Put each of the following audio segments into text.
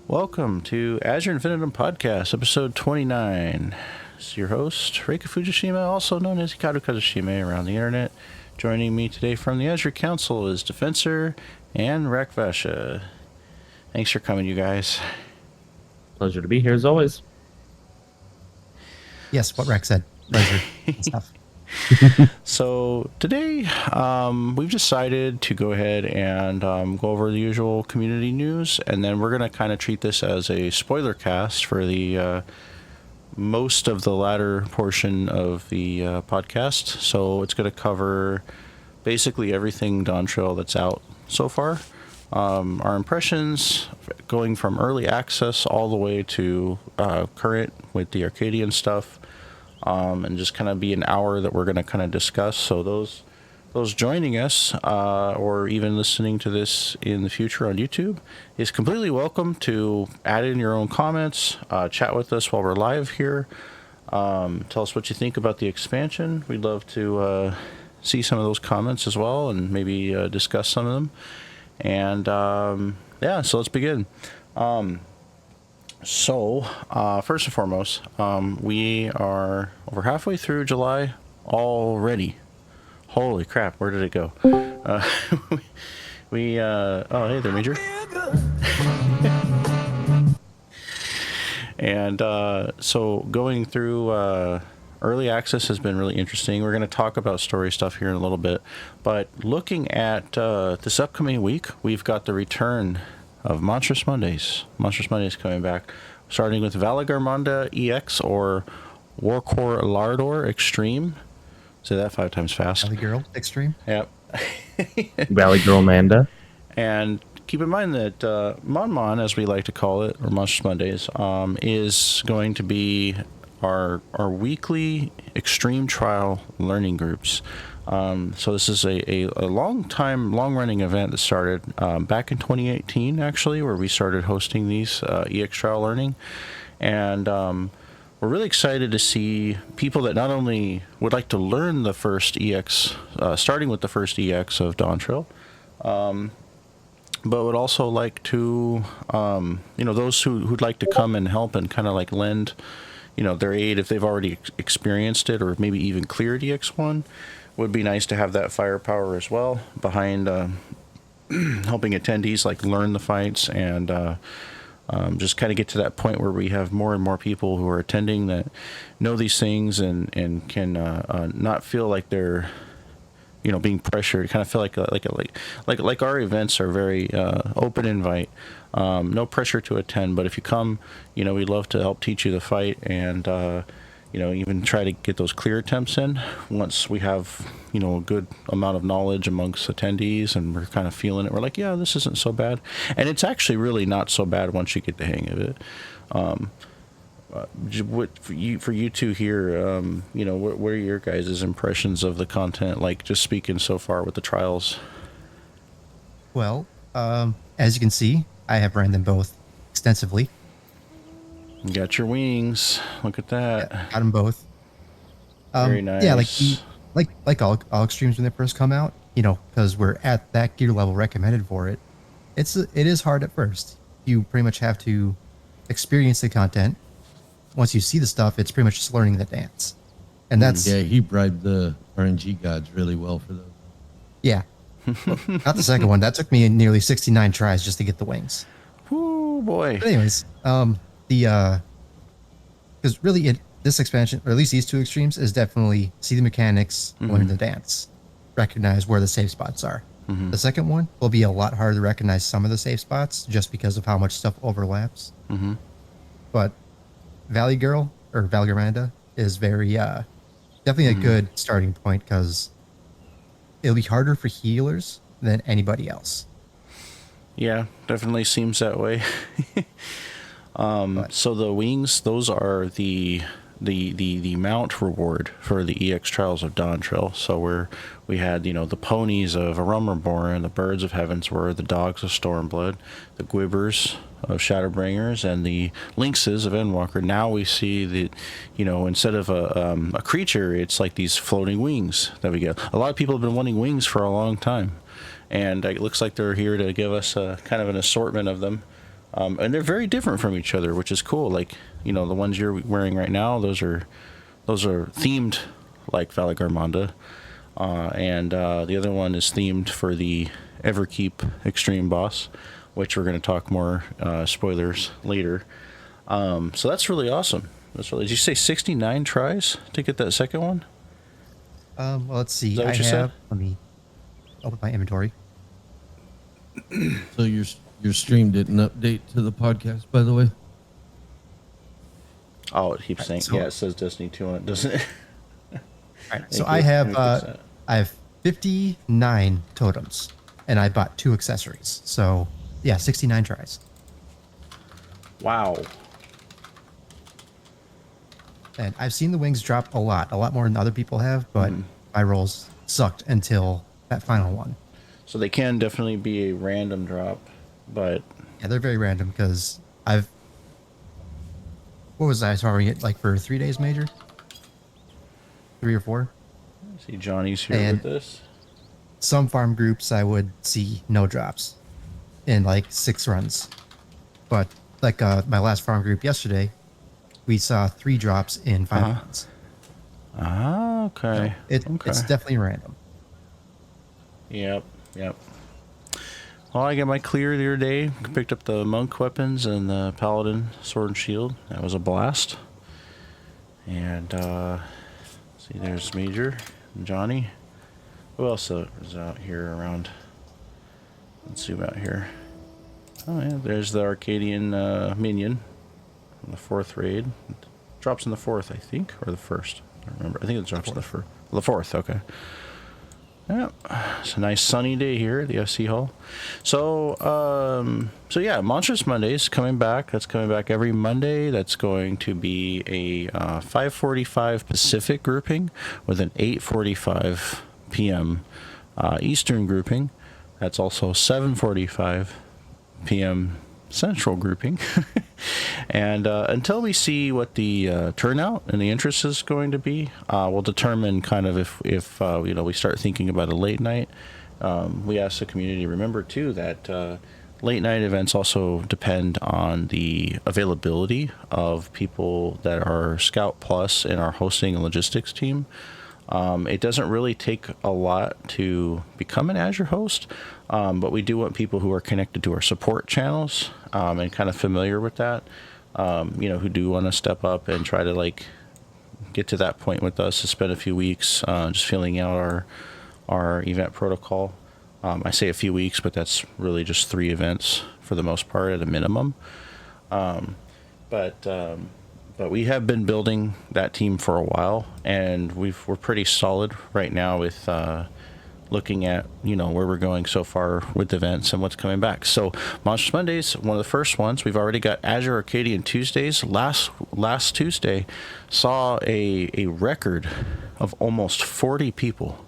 Welcome to Azure Infinitum Podcast, episode 29. This is your host, Reika Fujishima, also known as Hikaru Kazushime around the internet. Joining me today from the Azure Council is Defensor and Rakvasha. Thanks for coming, you guys. Pleasure to be here, as always. Yes, what Rex said. Pleasure. Stuff. So today we've decided to go ahead and go over the usual community news, and then we're going to kind of treat this as a spoiler cast for the most of the latter portion of the podcast. So it's going to cover basically everything Dawn Trail that's out so far. Our impressions going from early access all the way to current with the Arcadian stuff. And just kind of be an hour that we're going to kind of discuss. So those joining us or even listening to this in the future on YouTube is completely welcome to add in your own comments, chat with us while we're live here. Tell us what you think about the expansion. We'd love to see some of those comments as well and maybe discuss some of them. And yeah, so let's begin. So, first and foremost, we are over halfway through July already. Holy crap, where did it go? Oh, hey there, Major. And so going through early access has been really interesting. We're going to talk about story stuff here in a little bit. But looking at this upcoming week, we've got the return of Monstrous Mondays. Monstrous Mondays coming back, starting with Valagarmanda EX or Warcore Lardor Extreme. Say that 5 times fast. Valley Girl Extreme. Yep. Valley Girl Manda. And keep in mind that Mon, as we like to call it, or Monstrous Mondays, is going to be our weekly extreme trial learning groups. So this is a long-running event that started back in 2018, actually, where we started hosting these EX trial learning. And we're really excited to see people that not only would like to learn the first EX, starting with the first EX of Dawn Trail, but would also like to, those who'd like to come and help and kind of like lend, their aid if they've already experienced it or maybe even cleared EX1. Would be nice to have that firepower as well behind helping attendees like learn the fights and just kind of get to that point where we have more and more people who are attending that know these things and can not feel like they're being pressured. Kind of feel like our events are very open invite, no pressure to attend. But if you come, we'd love to help teach you the fight and even try to get those clear attempts in once we have, a good amount of knowledge amongst attendees and we're kind of feeling it. We're like, yeah, this isn't so bad. And it's actually really not so bad once you get the hang of it. For you two here, what are your guys' impressions of the content? Like just speaking so far with the trials. Well, as you can see, I have ran them both extensively. You got your wings. Look at that. Yeah, got them both. Very nice. Yeah, like all extremes when they first come out, because we're at that gear level recommended for it. It is hard at first. You pretty much have to experience the content. Once you see the stuff, it's pretty much just learning the dance. And that's he bribed the RNG gods really well for those. Yeah. Not the second one. That took me nearly 69 tries just to get the wings. Whoo, boy. But anyways, because really this expansion, or at least these two extremes, is definitely see the mechanics, learn the dance, recognize where the safe spots are. The second one will be a lot harder to recognize some of the safe spots just because of how much stuff overlaps. But Valley Girl or Valgaranda is very definitely a good starting point because it'll be harder for healers than anybody else. Yeah, definitely seems that way. So the wings, those are the mount reward for the EX Trials of Dawntrail. So we had, the ponies of Arummerborn, the birds of Heavensward, the dogs of Stormblood, the Gwibbers of Shadowbringers, and the lynxes of Endwalker. Now we see that, instead of a creature, it's like these floating wings that we get. A lot of people have been wanting wings for a long time, and it looks like they're here to give us a kind of an assortment of them. And they're very different from each other, which is cool. Like, the ones you're wearing right now, those are themed like Valagarmanda. And the other one is themed for the Everkeep Extreme Boss, which we're going to talk more spoilers later. So that's really awesome. Did you say 69 tries to get that second one? Well, let's see. Is that what you said? Let me open my inventory. So your stream didn't update to the podcast, by the way? Oh, it keeps saying, so- it says Destiny 2 on it, doesn't it? All right, so Thank I you. have Let me fix that. I have 59 totems, and I bought 2 accessories. So yeah, 69 tries. Wow. And I've seen the wings drop a lot more than other people have, but my rolls sucked until that final one. So they can definitely be a random drop, but Yeah, they're very random because what was I farming it like for 3 days major? 3 or 4? I see Johnny's here And- with this. Some farm groups I would see no drops in like 6 runs. But like my last farm group yesterday, we saw 3 drops in 5 runs. Ah, okay. It's definitely random. Yep. Well, I got my clear the other day. Picked up the monk weapons and the paladin sword and shield. That was a blast. And see, there's Major and Johnny. Who else is out here around? Let's zoom out here. Oh yeah, there's the Arcadian minion from the 4th raid. It drops in the 4th, I think, or the 1st. I don't remember. I think it drops in the 1st. The 4th. Okay. Yeah, it's a nice sunny day here at the FC Hall. So yeah, Monstrous Mondays coming back. That's coming back every Monday. That's going to be a 5:45 Pacific grouping with an 8:45 p.m. Eastern grouping. That's also 7:45 p.m. Central grouping. And until we see what the turnout and the interest is going to be, we'll determine kind of if we start thinking about a late night. We ask the community to remember too that late night events also depend on the availability of people that are Scout Plus in our hosting and logistics team. It doesn't really take a lot to become an Azure host, but we do want people who are connected to our support channels and kind of familiar with that, who do want to step up and try to get to that point with us to spend a few weeks just filling out our event protocol. I say a few weeks, but that's really just 3 events for the most part at a minimum. But we have been building that team for a while, and we're pretty solid right now with looking at where we're going so far with events and what's coming back. So Monstrous Mondays, one of the first ones. We've already got Azure Arcadian Tuesdays. Last Tuesday saw a record of almost 40 people.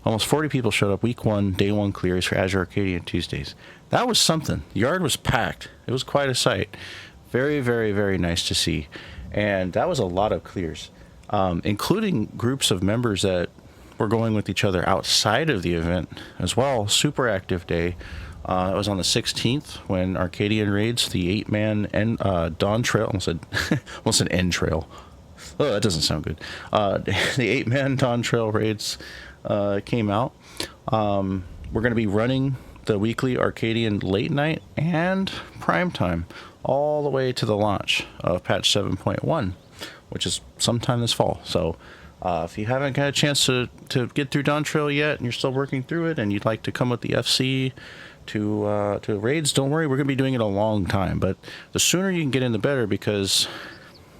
Almost 40 people showed up week 1, day 1 clears for Azure Arcadian Tuesdays. That was something. The yard was packed. It was quite a sight. Very, very, very nice to see. And that was a lot of clears, including groups of members that were going with each other outside of the event as well. Super active day. It was on the 16th when Arcadian raids, the 8-man Dawn Trail, almost an End Trail. Oh, that doesn't sound good. The 8-man Dawn Trail raids came out. we're going to be running the weekly Arcadian late night and prime time all the way to the launch of patch 7.1, which is sometime this fall. So if you haven't got a chance to get through Dawn Trail yet and you're still working through it and you'd like to come with the FC to raids, don't worry, we're going to be doing it a long time. But the sooner you can get in, the better, because,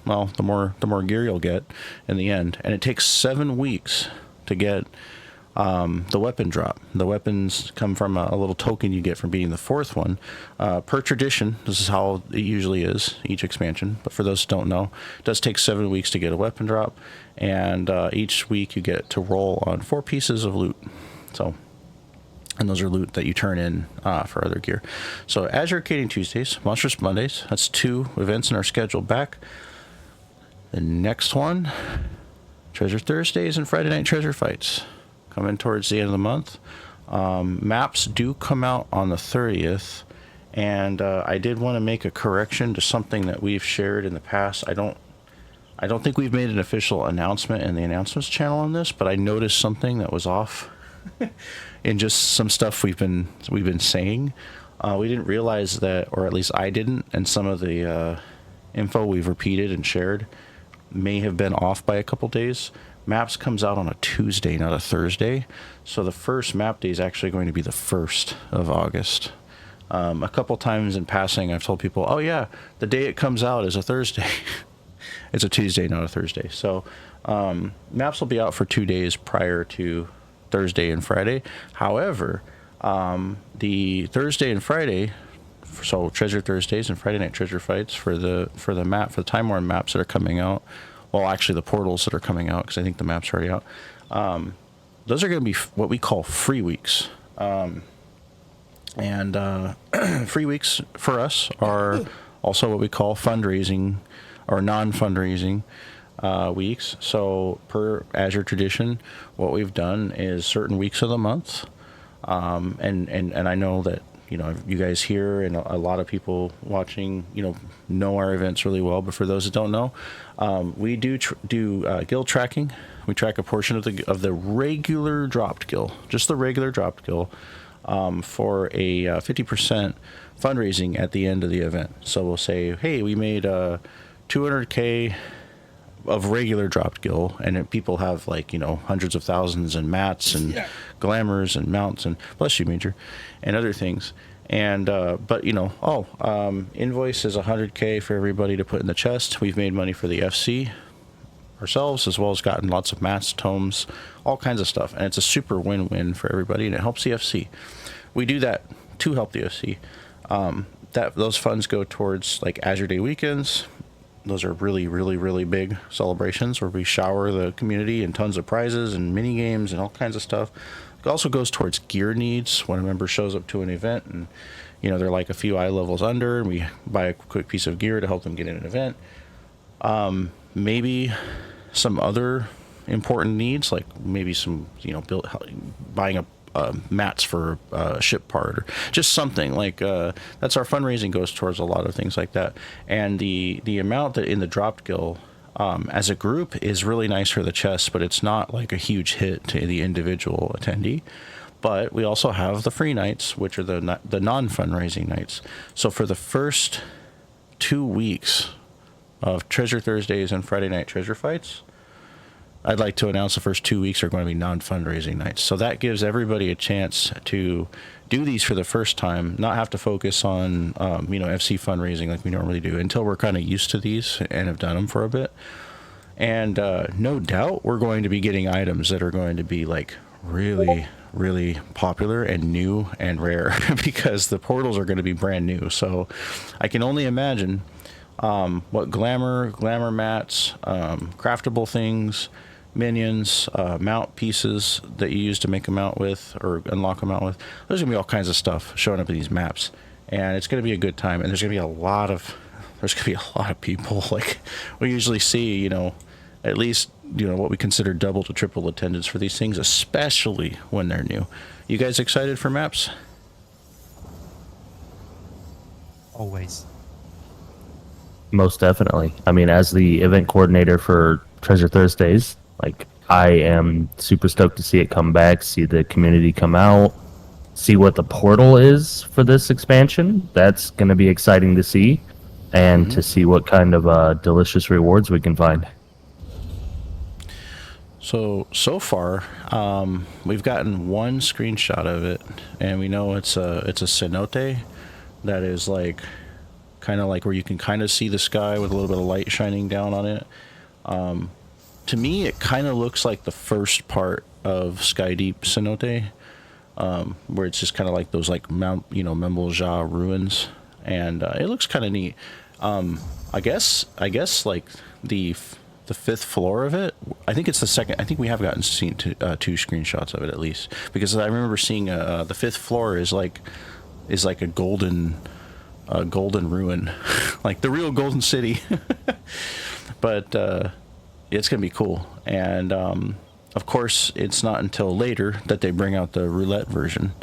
well, the more gear you'll get in the end. And it takes 7 weeks to get the weapon drop. The weapons come from a little token you get from beating the 4th one. Per tradition, this is how it usually is, each expansion. But for those who don't know, it does take 7 weeks to get a weapon drop. And each week you get to roll on 4 pieces of loot. And those are loot that you turn in for other gear. So Azure Arcadian Tuesdays, Monstrous Mondays, that's 2 events in our schedule back. The next one, Treasure Thursdays and Friday Night Treasure Fights, coming towards the end of the month. Maps do come out on the 30th, and I did want to make a correction to something that we've shared in the past. I don't think we've made an official announcement in the announcements channel on this, but I noticed something that was off in just some stuff we've been saying. We didn't realize that, or at least I didn't, and some of the info we've repeated and shared may have been off by a couple days. Maps comes out on a Tuesday, not a Thursday. So the first map day is actually going to be the 1st of August. A couple times in passing, I've told people, oh yeah, the day it comes out is a Thursday. It's a Tuesday, not a Thursday. So maps will be out for 2 days prior to Thursday and Friday. However, the Thursday and Friday, so Treasure Thursdays and Friday Night Treasure Fights for the Time Worn maps that are coming out, well, actually the portals that are coming out, because I think the map's already out, those are going to be what we call free weeks. Free weeks for us are also what we call fundraising or non-fundraising weeks. So per Azure tradition, what we've done is certain weeks of the month, and I know that, you know, you guys here and a lot of people watching, know our events really well. But for those that don't know, we do guild tracking. We track a portion of the regular dropped guild, just the regular dropped guild, for a 50% fundraising at the end of the event. So we'll say, hey, we made 200K of regular dropped gill, and people have hundreds of thousands in mats and glamours and mounts and bless you, Major, and other things. And but invoice is 100K for everybody to put in the chest. We've made money for the FC ourselves, as well as gotten lots of mats, tomes, all kinds of stuff, and it's a super win-win for everybody, and it helps the FC. We do that to help the FC. Those funds go towards Azure Day weekends. Those are really, really, really big celebrations where we shower the community and tons of prizes and mini games and all kinds of stuff. It also goes towards gear needs when a member shows up to an event and they're a few eye levels under, and we buy a quick piece of gear to help them get in an event. Maybe some other important needs, like maybe some buying a mats for a ship part, or just something that's our fundraising goes towards a lot of things like that. And the amount that in the dropped gill as a group is really nice for the chest, but it's not a huge hit to the individual attendee. But we also have the free nights, which are the non-fundraising nights. So for the first 2 weeks of Treasure Thursdays and Friday Night Treasure Fights, I'd like to announce the first 2 weeks are going to be non-fundraising nights. So that gives everybody a chance to do these for the first time, not have to focus on, FC fundraising like we normally do, until we're kind of used to these and have done them for a bit. And no doubt we're going to be getting items that are going to be really, really popular and new and rare because the portals are going to be brand new. So I can only imagine what glamour mats, craftable things, minions, mount pieces that you use to make a mount with or unlock a mount with. There's gonna be all kinds of stuff showing up in these maps, and it's gonna be a good time. And there's gonna be a lot of people. We usually see, at least what we consider double to triple attendance for these things, especially when they're new. You guys excited for maps? Always. Most definitely. I mean, as the event coordinator for Treasure Thursdays, I am super stoked to see it come back, see the community come out, see what the portal is for this expansion. That's going to be exciting to see, and to see what kind of delicious rewards we can find. So far, we've gotten one screenshot of it, and we know it's a cenote that is like kind of like where you can kind of see the sky with a little bit of light shining down on it. To me, it kind of looks like the first part of Sky Deep cenote, where it's just kind of like those like Membelja ruins, and it looks kind of neat. I guess like the fifth floor of it. I think it's the second. I think we have seen two screenshots of it at least, because I remember seeing the fifth floor is like a golden ruin, like the real Golden City. But it's gonna be cool, and of course it's not until later that they bring out the roulette version.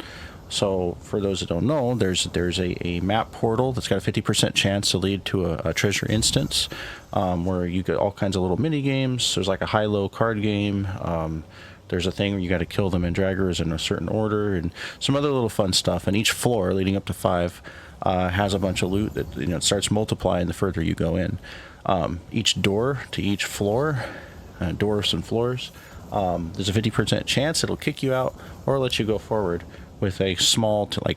So for those that don't know, there's a map portal that's got a 50% chance to lead to a treasure instance, where you get all kinds of little mini games. There's like a high-low card game. There's a thing where you got to kill the Mandragoras in a certain order, and some other little fun stuff. And each floor, leading up to 5, has a bunch of loot that it starts multiplying the further you go in. Each door to each floor, doors and floors, there's a 50% chance it'll kick you out or let you go forward with a small to 5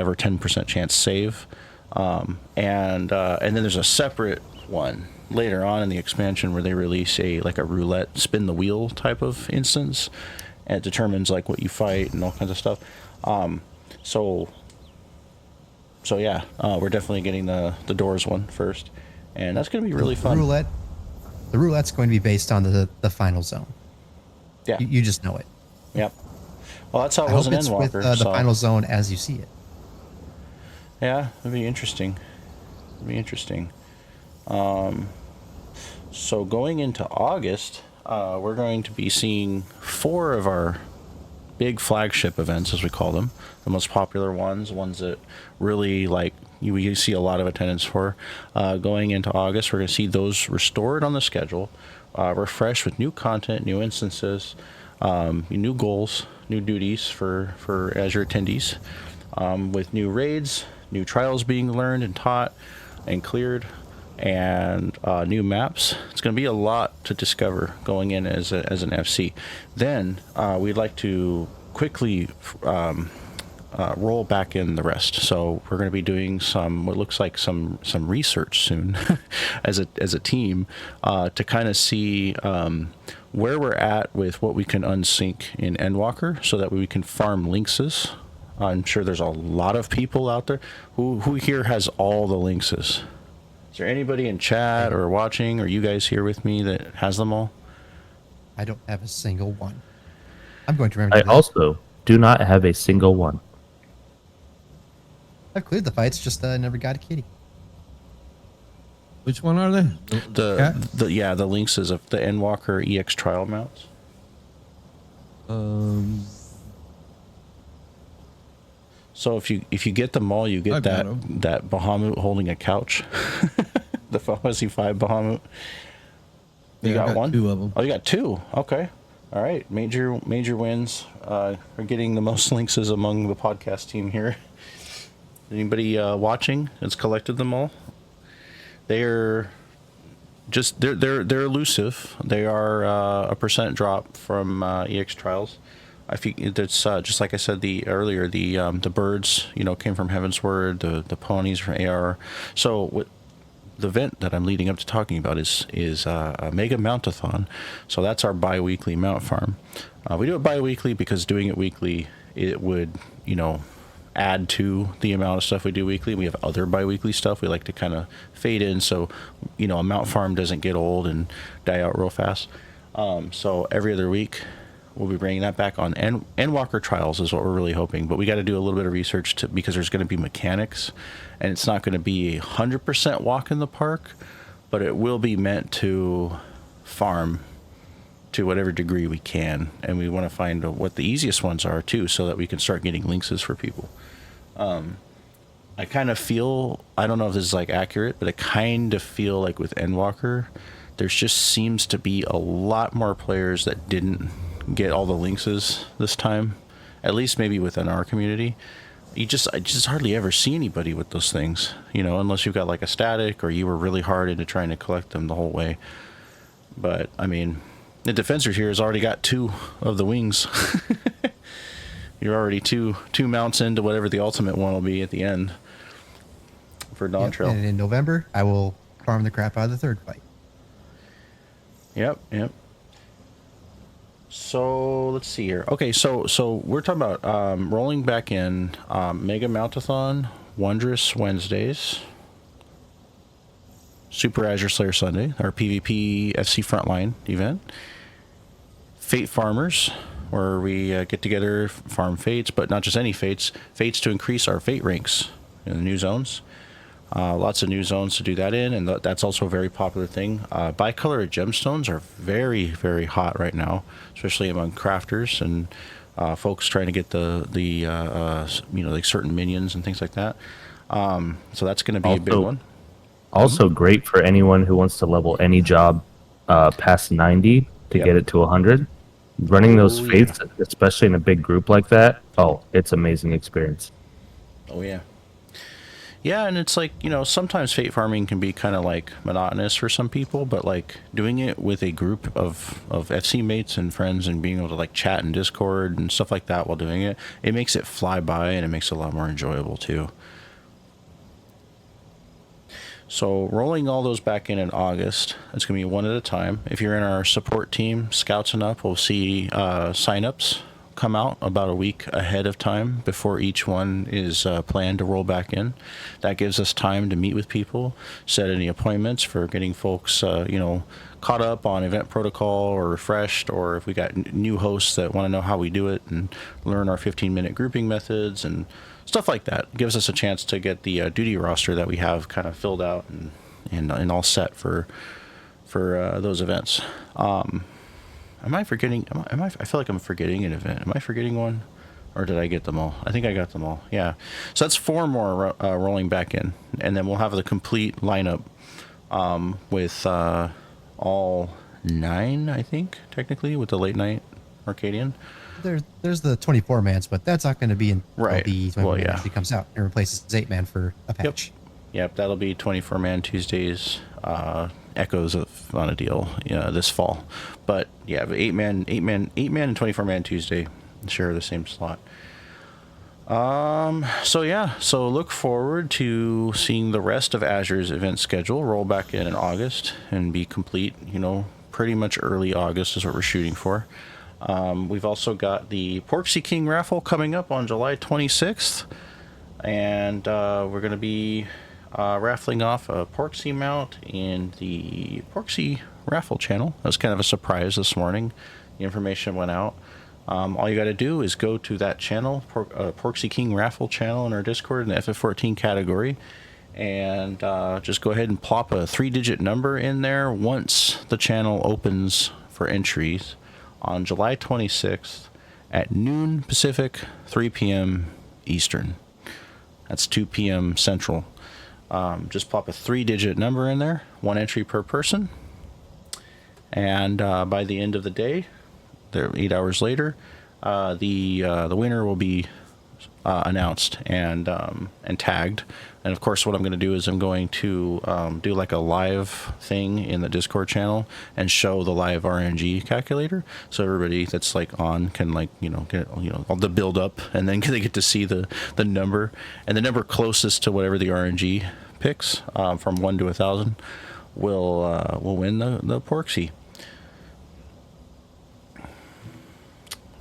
or 10% chance save, and then there's a separate one later on in the expansion where they release a roulette spin the wheel type of instance, and it determines like what you fight and all kinds of stuff. So yeah, we're definitely getting the doors one first, and that's going to be really fun. The roulette's going to be based on the final zone. Yeah, you just know it. Yep. Well, that's how it was in Endwalker. With the final zone as you see it. Yeah, it'd be interesting. So going into August, we're going to be seeing 4 of our big flagship events, as we call them, the most popular ones that really we see a lot of attendance for. Going into August, we're going to see those restored on the schedule, refreshed with new content, new instances, new goals, new duties for Azure attendees, with new raids, new trials being learned and taught and cleared, and new maps. It's going to be a lot to discover going in as an FC. Then we'd like to quickly roll back in the rest. So we're going to be doing what looks like some research soon as a team, to kind of see where we're at with what we can unsync in Endwalker, so that we can farm lynxes. I'm sure there's a lot of people out there who here has all the lynxes. Is there anybody in chat or watching, or you guys here with me that has them all? I don't have a single one. I'm going to remember I that. also do not have a single one. I've cleared the fights, just never got a kitty. Which one are they? The lynxes of the Endwalker EX trial mounts. So if you get them all, you get that Bahamut holding a couch. The FFXIV Bahamut. You got one? 2 of them. Oh, you got 2. Okay. All right. Major wins. We're getting the most lynxes among the podcast team here. Anybody watching has collected them all? They're elusive. They are a percent drop from EX trials. I think it's just like I said earlier. The birds, came from Heavensward. The ponies from AR. So the event that I'm leading up to talking about is a mega mountathon. So that's our bi-weekly mount farm. We do it bi-weekly because doing it weekly, it would add to the amount of stuff we do weekly. We have other bi-weekly stuff we like to kind of fade in, so a mount farm doesn't get old and die out real fast. So every other week we'll be bringing that back on. Endwalker trials is what we're really hoping, but we got to do a little bit of research because there's going to be mechanics, and it's not going to be 100% walk in the park, but it will be meant to farm to whatever degree we can, and we want to find what the easiest ones are too, so that we can start getting lynxes for people. I kind of feel, I don't know if this is accurate, but I kind of feel like with Endwalker, there's just seems to be a lot more players that didn't get all the lynxes this time, at least maybe within our community. I just hardly ever see anybody with those things, unless you've got like a static or you were really hard into trying to collect them the whole way. But I mean, the Defensor here has already got 2 of the wings. You're already two mounts into whatever the ultimate one will be at the end for Dawn Trail. And in November, I will farm the crap out of the 3rd fight. Yep. So let's see here. Okay, so we're talking about rolling back in Mega Mountathon, Wondrous Wednesdays, Super Azure Slayer Sunday, our PvP FC Frontline event, Fate Farmers, where we get together, farm fates, but not just any fates to increase our fate ranks in the new zones. Lots of new zones to do that in, and that's also a very popular thing. Bicolor gemstones are very, very hot right now, especially among crafters and folks trying to get the like certain minions and things like that. So that's going to be a big one. Also great for anyone who wants to level any job past 90 to get it to 100. Running those fates, especially in a big group like that, it's amazing experience. Oh, yeah. Yeah, and it's like, sometimes fate farming can be kind of like monotonous for some people, but like doing it with a group of FC mates and friends and being able to like chat in Discord and stuff like that while doing it, it makes it fly by and it makes it a lot more enjoyable too. So rolling all those back in August, it's going to be one at a time. If you're in our support team, Scouts and up, we'll see signups come out about a week ahead of time before each one is planned to roll back in. That gives us time to meet with people, set any appointments for getting folks, caught up on event protocol or refreshed, or if we got new hosts that want to know how we do it and learn our 15-minute grouping methods and stuff like that. It gives us a chance to get the duty roster that we have kind of filled out and all set for those events. Am I forgetting? I feel like I'm forgetting an event. Am I forgetting one, or did I get them all? I think I got them all. Yeah. So that's 4 more rolling back in, and then we'll have the complete lineup with all 9, I think, technically, with the late night Arcadian. There's the 24-mans, but that's not going to be until Right. the 24-man actually comes out and replaces 8-man for a patch. Yep, that'll be 24-man Tuesdays, echoes on a deal this fall. But yeah, 8-man and 24-man Tuesday share the same slot. So look forward to seeing the rest of Azure's event schedule roll back in August and be complete, pretty much early August is what we're shooting for. We've also got the Porksy King raffle coming up on July 26th, and we're going to be raffling off a Porksy mount in the Porksy raffle channel. That was kind of a surprise this morning. The information went out. All you got to do is go to that channel, Porksy King raffle channel in our Discord in the FF14 category, and just go ahead and plop a 3-digit number in there once the channel opens for entries on July 26th at noon Pacific, 3 p.m. Eastern. That's 2 p.m. Central. Just plop a 3-digit number in there, 1 entry per person. And by the end of the day, 8 hours later, the winner will be announced and tagged. And of course, what I'm going to do is I'm going to do like a live thing in the Discord channel and show the live RNG calculator, so everybody that's like on can get all the build up, and then they get to see the number, and the number closest to whatever the RNG picks from 1 to 1,000 will win the Porksy.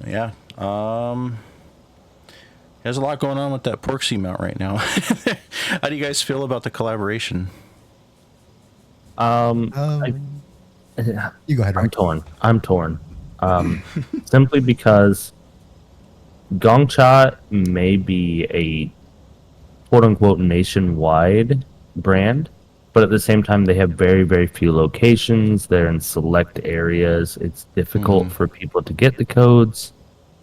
Yeah. There's a lot going on with that Porksy mount right now. How do you guys feel about the collaboration? You go ahead, Ryan. I'm torn. Simply because Gongcha may be a quote-unquote nationwide brand, but at the same time they have very, very few locations. They're in select areas. It's difficult for people to get the codes.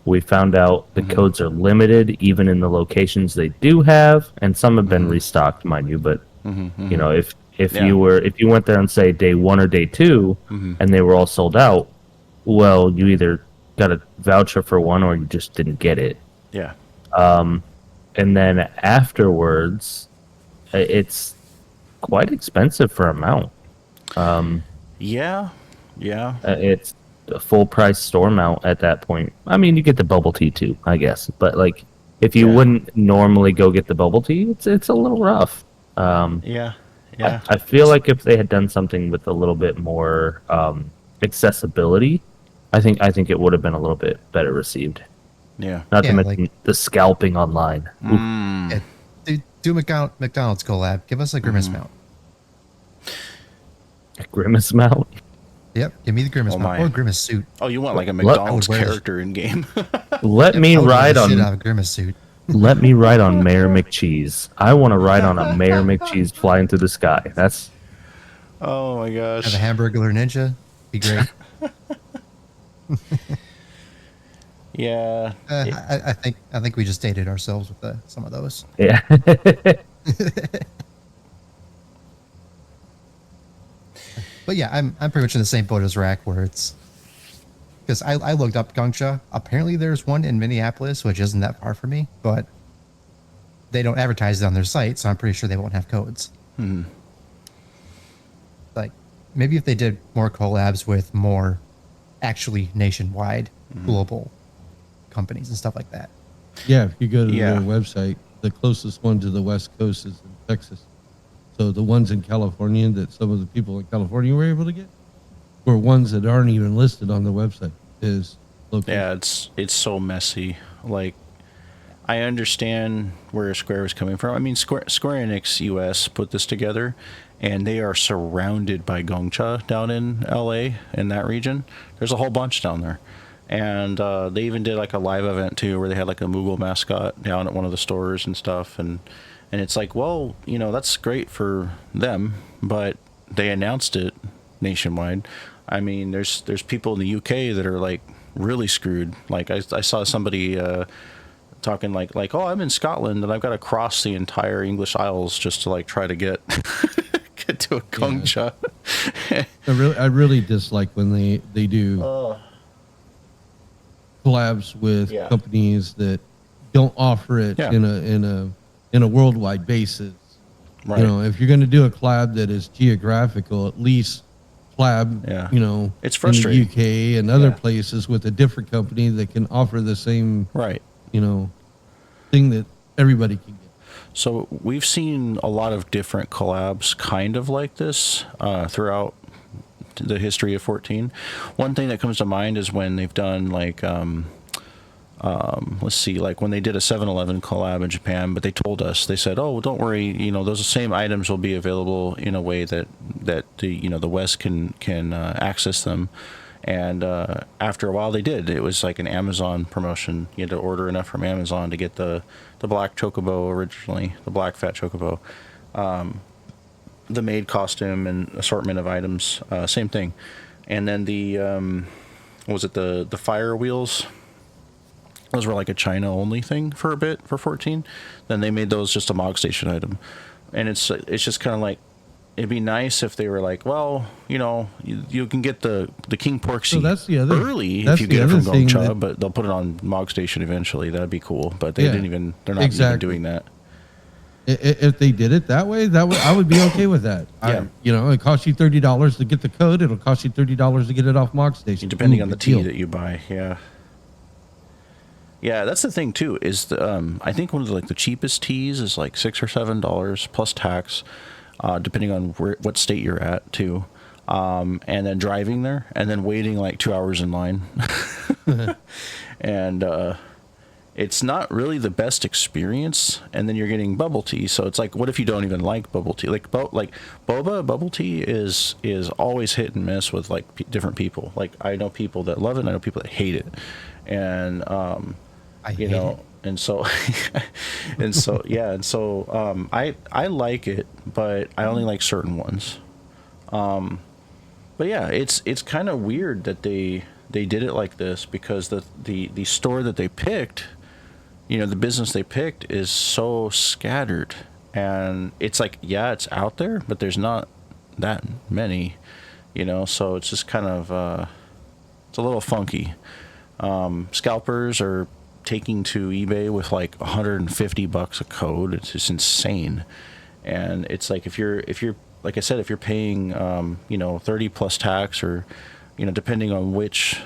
We found out the codes are limited even in the locations they do have, and some have been restocked, mind you, but if you went there on say day 1 or day 2 and they were all sold out, well, you either got a voucher for one or you just didn't get it. Yeah. And then afterwards, it's quite expensive for a mount. Yeah. Yeah. It's a full price store mount at that point. I mean, you get the bubble tea too, I guess. But like, if you Yeah. wouldn't normally go get the bubble tea, it's a little rough. Yeah. Yeah. I feel like if they had done something with a little bit more accessibility, I think it would have been a little bit better received. Yeah. Not to Yeah, mention like- the scalping online. Oof. Yeah, do McDonald's collab. Give us a Grimace mount. Grimace mount. Yep, give me the Grimace Oh mount my. or Grimace suit. Oh, you want like a Let- McDonald's I would wear character in game? Let me I would wear ride the shit out on. of a Grimace suit. Let me ride on Mayor McCheese. I want to ride on a Mayor McCheese flying through the sky. That's Oh my Have gosh. a Hamburglar Ninja. Be great. Yeah. I think we just dated ourselves with some of those. yeah. But yeah, I'm pretty much in the same boat as Rack, where it's because I looked up Gongcha. Apparently, there's one in Minneapolis, which isn't that far from me, but they don't advertise it on their site, so I'm pretty sure they won't have codes. Like maybe if they did more collabs with more actually nationwide, global companies and stuff like that. Yeah, if you go to Yeah. their website, the closest one to the West Coast is in Texas. So the ones in California that some of the people in California were able to get were ones that aren't even listed on the website. Is located. Yeah, it's so messy. Like, I understand where Square is coming from. I mean, Square Enix US put this together, and they are surrounded by Gongcha down in LA in that region. There's a whole bunch down there, and they even did like a live event too, where they had like a Moogle mascot down at one of the stores and stuff. And it's like, well, you know, that's great for them, but they announced it nationwide. I mean, there's people in the UK that are like really screwed. Like I saw somebody talking like, oh, I'm in Scotland and I've got to cross the entire English Isles just to like try to get get to a Gongcha. I really dislike when they do collabs with Yeah. companies that don't offer it Yeah. in a worldwide basis. Right. You know, if you're going to do a collab that is geographical, at least collab, Yeah. you know, It's frustrating. in the UK and other Yeah. places with a different company that can offer the same, Right. you know, thing that everybody can get. So we've seen a lot of different collabs kind of like this throughout the history of 14. One thing that comes to mind is when they've done like let's see, like when they did a 7-Eleven collab in Japan, but they told us, they said, oh, well, don't worry, you know, those same items will be available in a way that the, you know, the West can access them. And after a while they did. It was like an Amazon promotion. You had to order enough from Amazon to get the black chocobo originally, the black fat chocobo, the maid costume and assortment of items, same thing. And then the what was it, the fire wheels? Those were like a China only thing for a bit for 14. Then they made those just a Mog Station item, and it's just kind of like, it'd be nice if they were like, well, you know, you can get the King Porksy So that's the other- early that's if you the get it other from thing Gongcha, that- but they'll put it on Mog Station eventually. That'd be cool, but they Yeah, they're not even exactly. doing that. If they did it that way, I would be okay with that. Yeah. You know, it costs you $30 to get the code. It'll cost you $30 to get it off Mog Station. Depending Ooh, on the good tea deal. that you buy. Yeah, that's the thing too, is the I think one of the cheapest teas is like $6 or $7 plus tax, depending on what state you're at too. And then driving there and then waiting like 2 hours in line. And it's not really the best experience. And then you're getting bubble tea, so it's like, what if you don't even like bubble tea? Like boba bubble tea is always hit and miss with like different people. Like I know people that love it, and I know people that hate it. And I you hate know it. and so I like it, but I only like certain ones. But yeah, it's kind of weird that they did it like this, because the store that they picked, you know, the business they picked is so scattered, and it's like, yeah, it's out there, but there's not that many, you know, so it's just kind of it's a little funky. Scalpers are taking to eBay with like $150 a code. It's just insane. And it's like if you're like I said, if you're paying 30 plus tax, or depending on which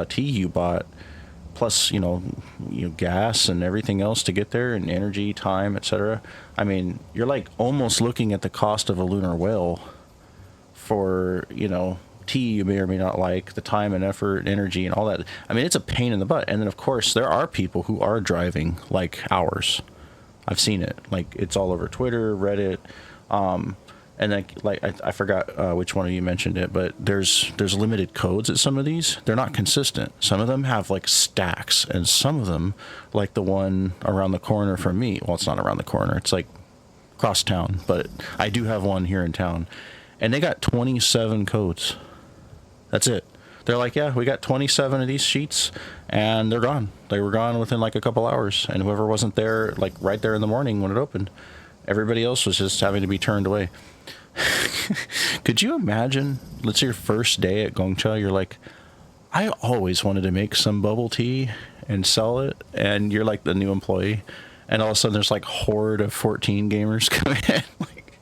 tea you bought, plus gas and everything else to get there, and energy, time, etc. I mean, you're like almost looking at the cost of a lunar whale for tea you may or may not like, the time and effort, energy, and all that. I mean, it's a pain in the butt. And then of course there are people who are driving like hours. I've seen it. Like, it's all over Twitter, Reddit, and then I forgot which one of you mentioned it, but there's limited codes at some of these. They're not consistent. Some of them have like stacks, and some of them, like the one around the corner from me. Well, it's not around the corner. It's like across town, but I do have one here in town, and they got 27 codes. That's it. They're like, yeah, we got 27 of these sheets, and they're gone. They were gone within like a couple hours, and whoever wasn't there, like right there in the morning when it opened, everybody else was just having to be turned away. Could you imagine, let's say your first day at Gongcha, you're like, I always wanted to make some bubble tea and sell it, and you're like the new employee, and all of a sudden there's like horde of 14 gamers coming in. Like,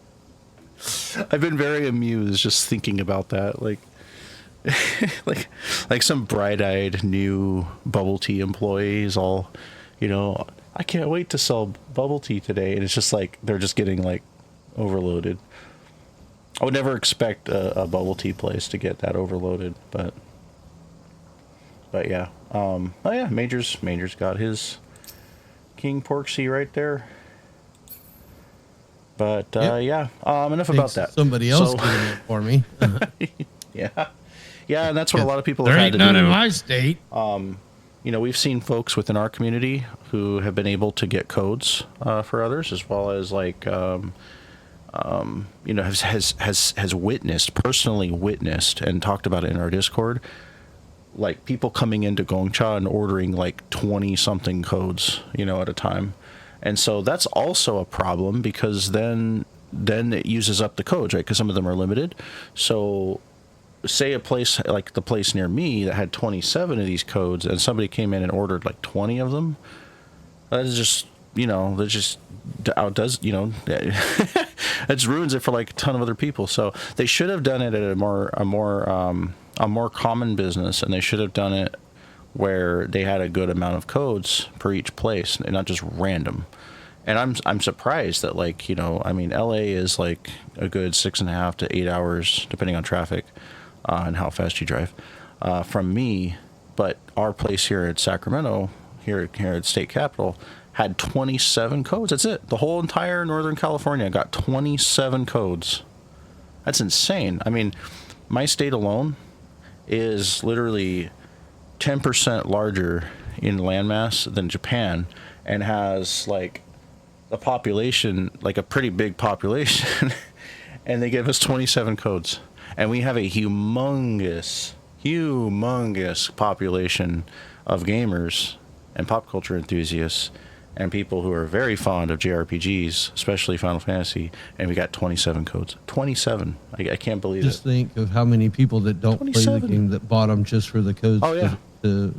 I've been very amused just thinking about that. Like, like some bright-eyed new bubble tea employees all, I can't wait to sell bubble tea today, and it's just like they're just getting like overloaded. I would never expect a bubble tea place to get that overloaded, but yeah. Oh yeah, Major's got his King Porksy right there. But yeah, enough about that. Somebody else getting it for me. Yeah, and that's what a lot of people there have had ain't to none do. in my state. We've seen folks within our community who have been able to get codes for others, as well as like has personally witnessed and talked about it in our Discord, like people coming into Gongcha and ordering like 20 something codes, at a time. And so that's also a problem, because then it uses up the codes, right? Because some of them are limited. So say a place like the place near me that had 27 of these codes, and somebody came in and ordered like 20 of them. That is just, that just outdoes, it ruins it for like a ton of other people. So they should have done it at a more common business, and they should have done it where they had a good amount of codes per each place and not just random. And I'm surprised that, like, LA is like a good 6.5 to 8 hours, depending on traffic and how fast you drive, from me. But our place here at Sacramento, here at State Capitol, had 27 codes. That's it. The whole entire Northern California got 27 codes. That's insane. I mean, my state alone is literally 10% larger in landmass than Japan, and has like a population, like a pretty big population, and they give us 27 codes. And we have a humongous population of gamers and pop culture enthusiasts and people who are very fond of JRPGs, especially Final Fantasy, and we got 27 codes. 27. I can't believe it. Just think of how many people that don't 27. play the game that bought them just for the codes. Oh, yeah. The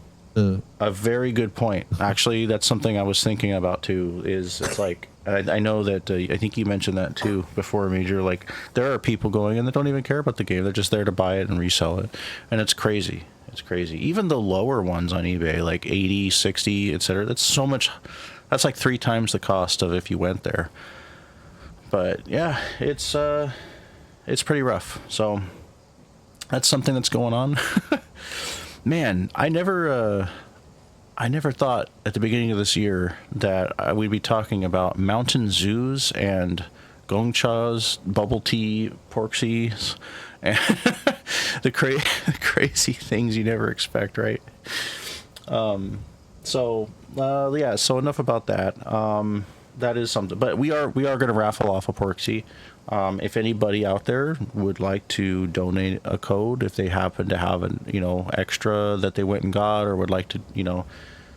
A very good point. Actually, that's something I was thinking about too. Is it's like, I know that I think you mentioned that too before, Major. Like, there are people going in that don't even care about the game. They're just there to buy it and resell it, and it's crazy. It's crazy. Even the lower ones on eBay, like 80, 60, etc. That's so much. That's like 3 times the cost of if you went there. But yeah, it's pretty rough. So that's something that's going on. Man, I never thought at the beginning of this year that we'd be talking about mountain zoos and Gongchas, bubble tea, porksies, and the crazy things you never expect, right? So enough about that. That is something, but we are going to raffle off a porksy. If anybody out there would like to donate a code, if they happen to have an extra that they went and got, or would like to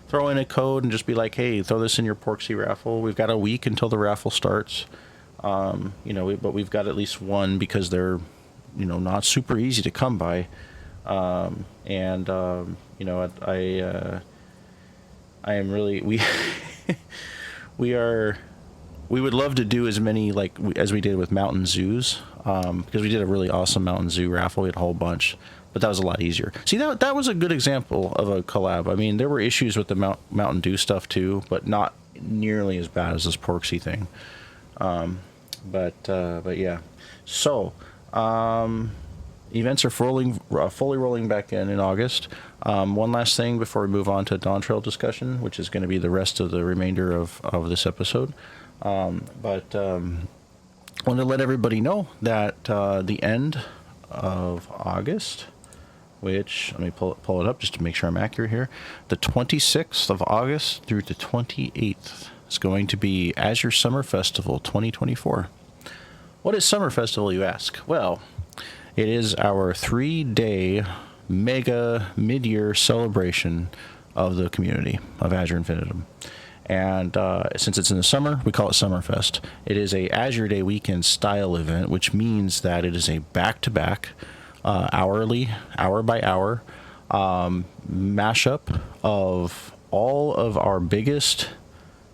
throw in a code and just be like, hey, throw this in your porksy raffle. We've got a week until the raffle starts. But we've got at least one, because they're not super easy to come by. I am really we would love to do as many as we did with mountain zoos, because we did a really awesome mountain zoo raffle. We had a whole bunch, but that was a lot easier. See, that was a good example of a collab. I mean, there were issues with the Mountain Dew stuff too, but not nearly as bad as this Porksy thing. But yeah. So events are fully rolling back in August. One last thing before we move on to Dawn Trail discussion, which is going to be the rest of the remainder of this episode. But I want to let everybody know that the end of August, which, let me pull it up just to make sure I'm accurate here, the 26th of August through the 28th is going to be Azure Summer Festival 2024. What is Summer Festival, you ask? Well, it is our 3-day mega mid-year celebration of the community of Azure Infinitum. And since it's in the summer, we call it Summerfest. It is a Azure Day weekend style event, which means that it is a back-to-back, hourly, hour-by-hour mashup of all of our biggest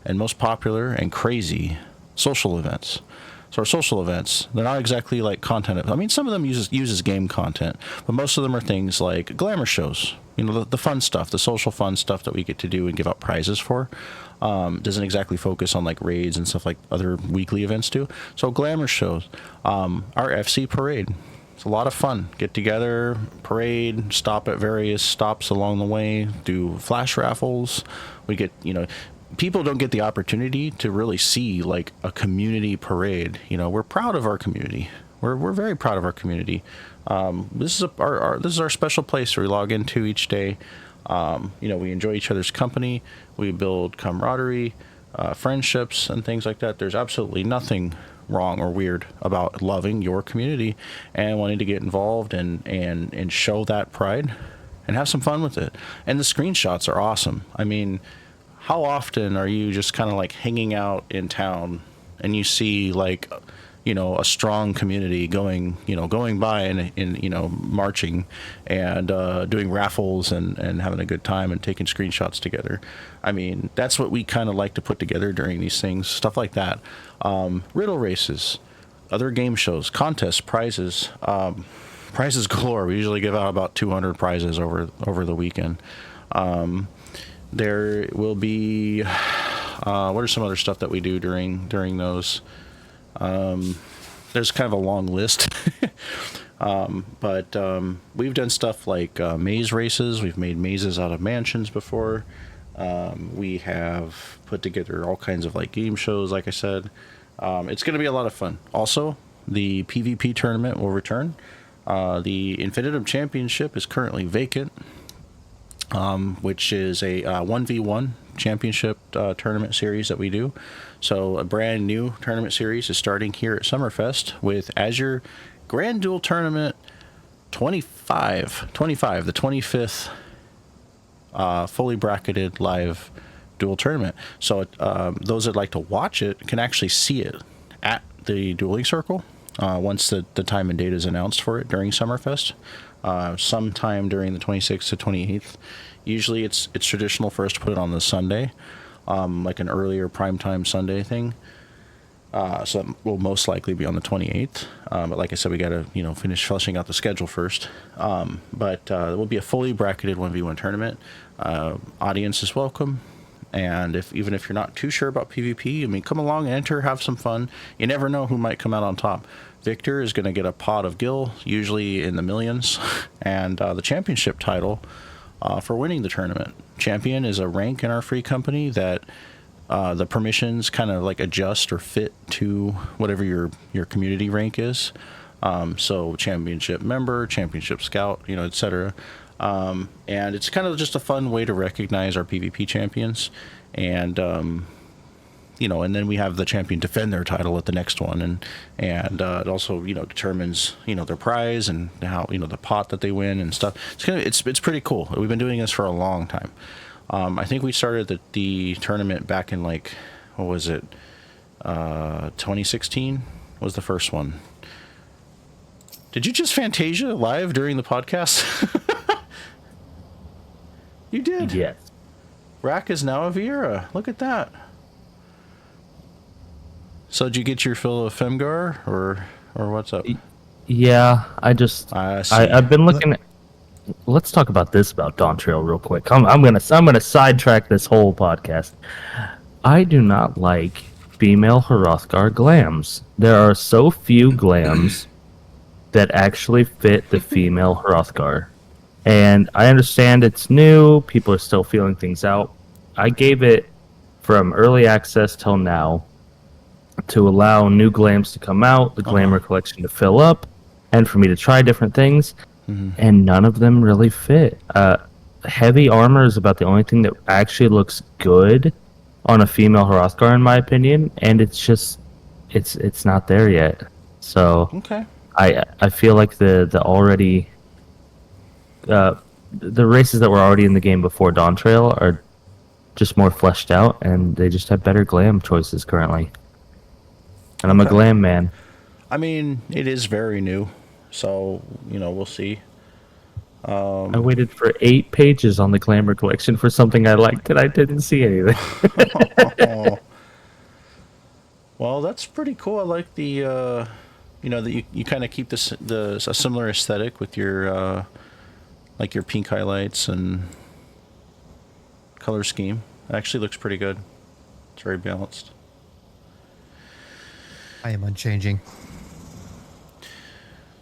and most popular and crazy social events. So our social events, they're not exactly like content. I mean, some of them uses game content, but most of them are things like glamour shows. You know, the fun stuff, the social fun stuff that we get to do and give out prizes for. Doesn't exactly focus on like raids and stuff like other weekly events do. So glamour shows, our FC parade. It's a lot of fun. Get together, parade, stop at various stops along the way, do flash raffles. We get, people don't get the opportunity to really see like a community parade. We're proud of our community. We're very proud of our community. This is this is our special place where we log into each day. We enjoy each other's company. We build camaraderie, friendships, and things like that. There's absolutely nothing wrong or weird about loving your community and wanting to get involved and show that pride and have some fun with it. And the screenshots are awesome. I mean, how often are you just kind of like hanging out in town and you see like, a strong community going by and marching and doing raffles and having a good time and taking screenshots together. I mean, that's what we kind of like to put together during these things, stuff like that. Riddle races, other game shows, contests, prizes galore. We usually give out about 200 prizes over the weekend. There will be, what are some other stuff that we do during those? There's kind of a long list, but we've done stuff like maze races. We've made mazes out of mansions before. We have put together all kinds of like game shows, like I said. It's going to be a lot of fun. Also, the PvP tournament will return. The Infinitum Championship is currently vacant, which is a 1v1 championship tournament series that we do. So a brand new tournament series is starting here at Summerfest with Azure Grand Duel Tournament 25, the 25th fully bracketed live duel tournament. So those that like to watch it can actually see it at the Dueling Circle once the time and date is announced for it during Summerfest, sometime during the 26th to 28th. Usually it's traditional for us to put it on the Sunday, like an earlier primetime Sunday thing. So that will most likely be on the 28th. But like I said, we got to, finish fleshing out the schedule first. But it will be a fully bracketed 1v1 tournament. Audience is welcome. And even if you're not too sure about PvP, come along and enter, have some fun. You never know who might come out on top. Victor is going to get a pot of gil, usually in the millions, and the championship title for winning the tournament. Champion is a rank in our free company that the permissions kind of like adjust or fit to whatever your community rank is. So championship member, championship scout, etc. And it's kind of just a fun way to recognize our PvP champions. And and then we have the champion defend their title at the next one, and it also determines their prize and how the pot that they win and stuff. It's pretty cool. We've been doing this for a long time. I think we started the tournament back in 2016 was the first one. Did you just Fantasia live during the podcast? You did. Yes. Rack is now a Viera. Look at that. So did you get your fill of Femgar, or what's up? Yeah, I see. I've been looking at. Let's talk about this about Dawn Trail real quick. I'm gonna sidetrack this whole podcast. I do not like female Hrothgar glams. There are so few glams that actually fit the female Hrothgar. And I understand it's new, people are still feeling things out. I gave it from early access till now to allow new glams to come out, the glamour collection to fill up, and for me to try different things. And none of them really fit. Heavy armor is about the only thing that actually looks good on a female Hrothgar, in my opinion, and it's just it's not there yet. So Okay. I feel like the already the races that were already in the game before Dawn Trail are just more fleshed out, and they just have better glam choices currently. And I'm a glam man. I mean, it is very new, so we'll see. I waited for 8 pages on the glamour collection for something I liked, and I didn't see anything. Well, that's pretty cool. I like the that you kind of keep a similar aesthetic with your like your pink highlights and color scheme. It actually looks pretty good. It's very balanced. I am unchanging.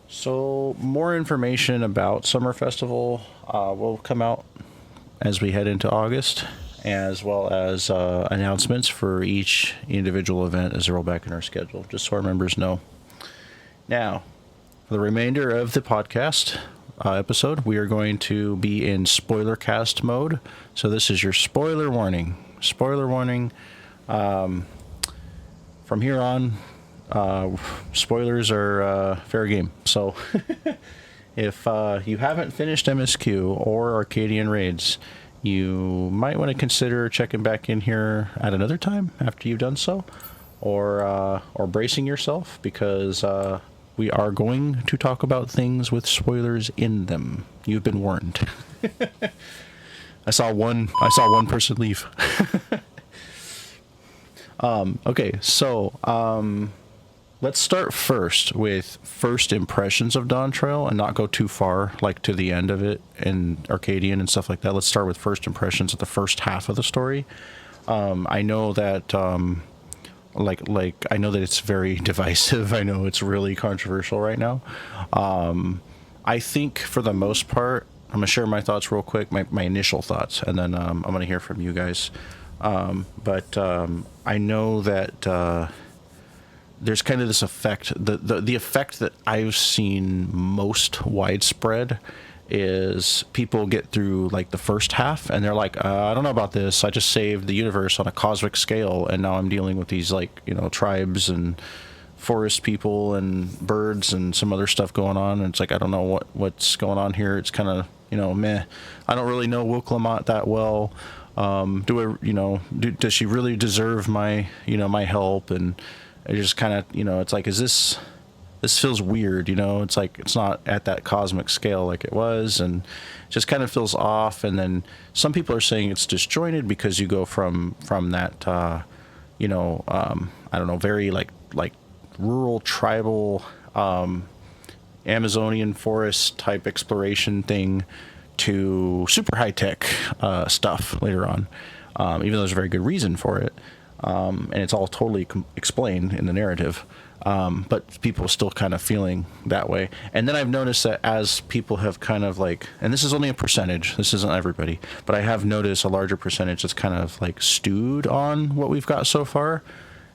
So more information about Summer Festival will come out as we head into August, as well as announcements for each individual event as they roll back in our schedule, just so our members know. Now, for the remainder of the podcast episode, we are going to be in spoiler cast mode. So this is your spoiler warning. Spoiler warning. From here on, spoilers are fair game. So if you haven't finished MSQ or Arcadian Raids, you might want to consider checking back in here at another time after you've done so, or bracing yourself, because we are going to talk about things with spoilers in them. You've been warned. I saw one person leave. Okay, so let's start first with first impressions of Dawn Trail and not go too far, like to the end of it and Arcadian and stuff like that. Let's start with first impressions of the first half of the story. I know that I know that it's very divisive. I know it's really controversial right now. I think for the most part, I'm gonna share my thoughts real quick, my initial thoughts, and then I'm gonna hear from you guys. But I know that there's kind of this effect. The effect that I've seen most widespread is people get through like the first half and they're like, I don't know about this. I just saved the universe on a cosmic scale, and now I'm dealing with these tribes and forest people and birds and some other stuff going on. And it's like, I don't know what's going on here. It's kind of meh. I don't really know Wilklamot that well. Does she really deserve my my help? And it just kind of it's like, this feels weird, it's like it's not at that cosmic scale like it was, and it just kind of feels off. And then some people are saying it's disjointed because you go from that I don't know, very like rural tribal Amazonian forest type exploration thing to super high tech stuff later on, even though there's a very good reason for it, and it's all totally explained in the narrative. But people are still kind of feeling that way. And then I've noticed that as people have kind of and this is only a percentage, this isn't everybody, but I have noticed a larger percentage that's kind of stewed on what we've got so far.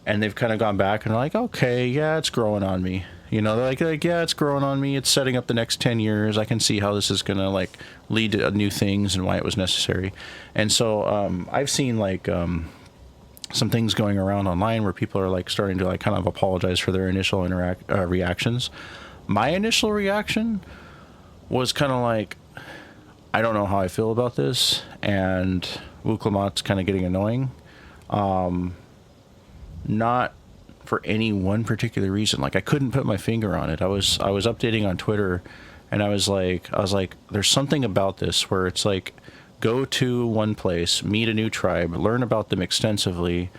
And they've kind of gone back and are like, okay, yeah, it's growing on me. They're like, yeah, it's growing on me. It's setting up the next 10 years. I can see how this is going to lead to new things and why it was necessary. And so I've seen some things going around online where people are starting to kind of apologize for their initial reactions. My initial reaction was kind of I don't know how I feel about this, and Wuklamot's kind of getting annoying. Not for any one particular reason. I couldn't put my finger on it. I was updating on Twitter, and I was like, there's something about this where it's go to one place, meet a new tribe, learn about them extensively,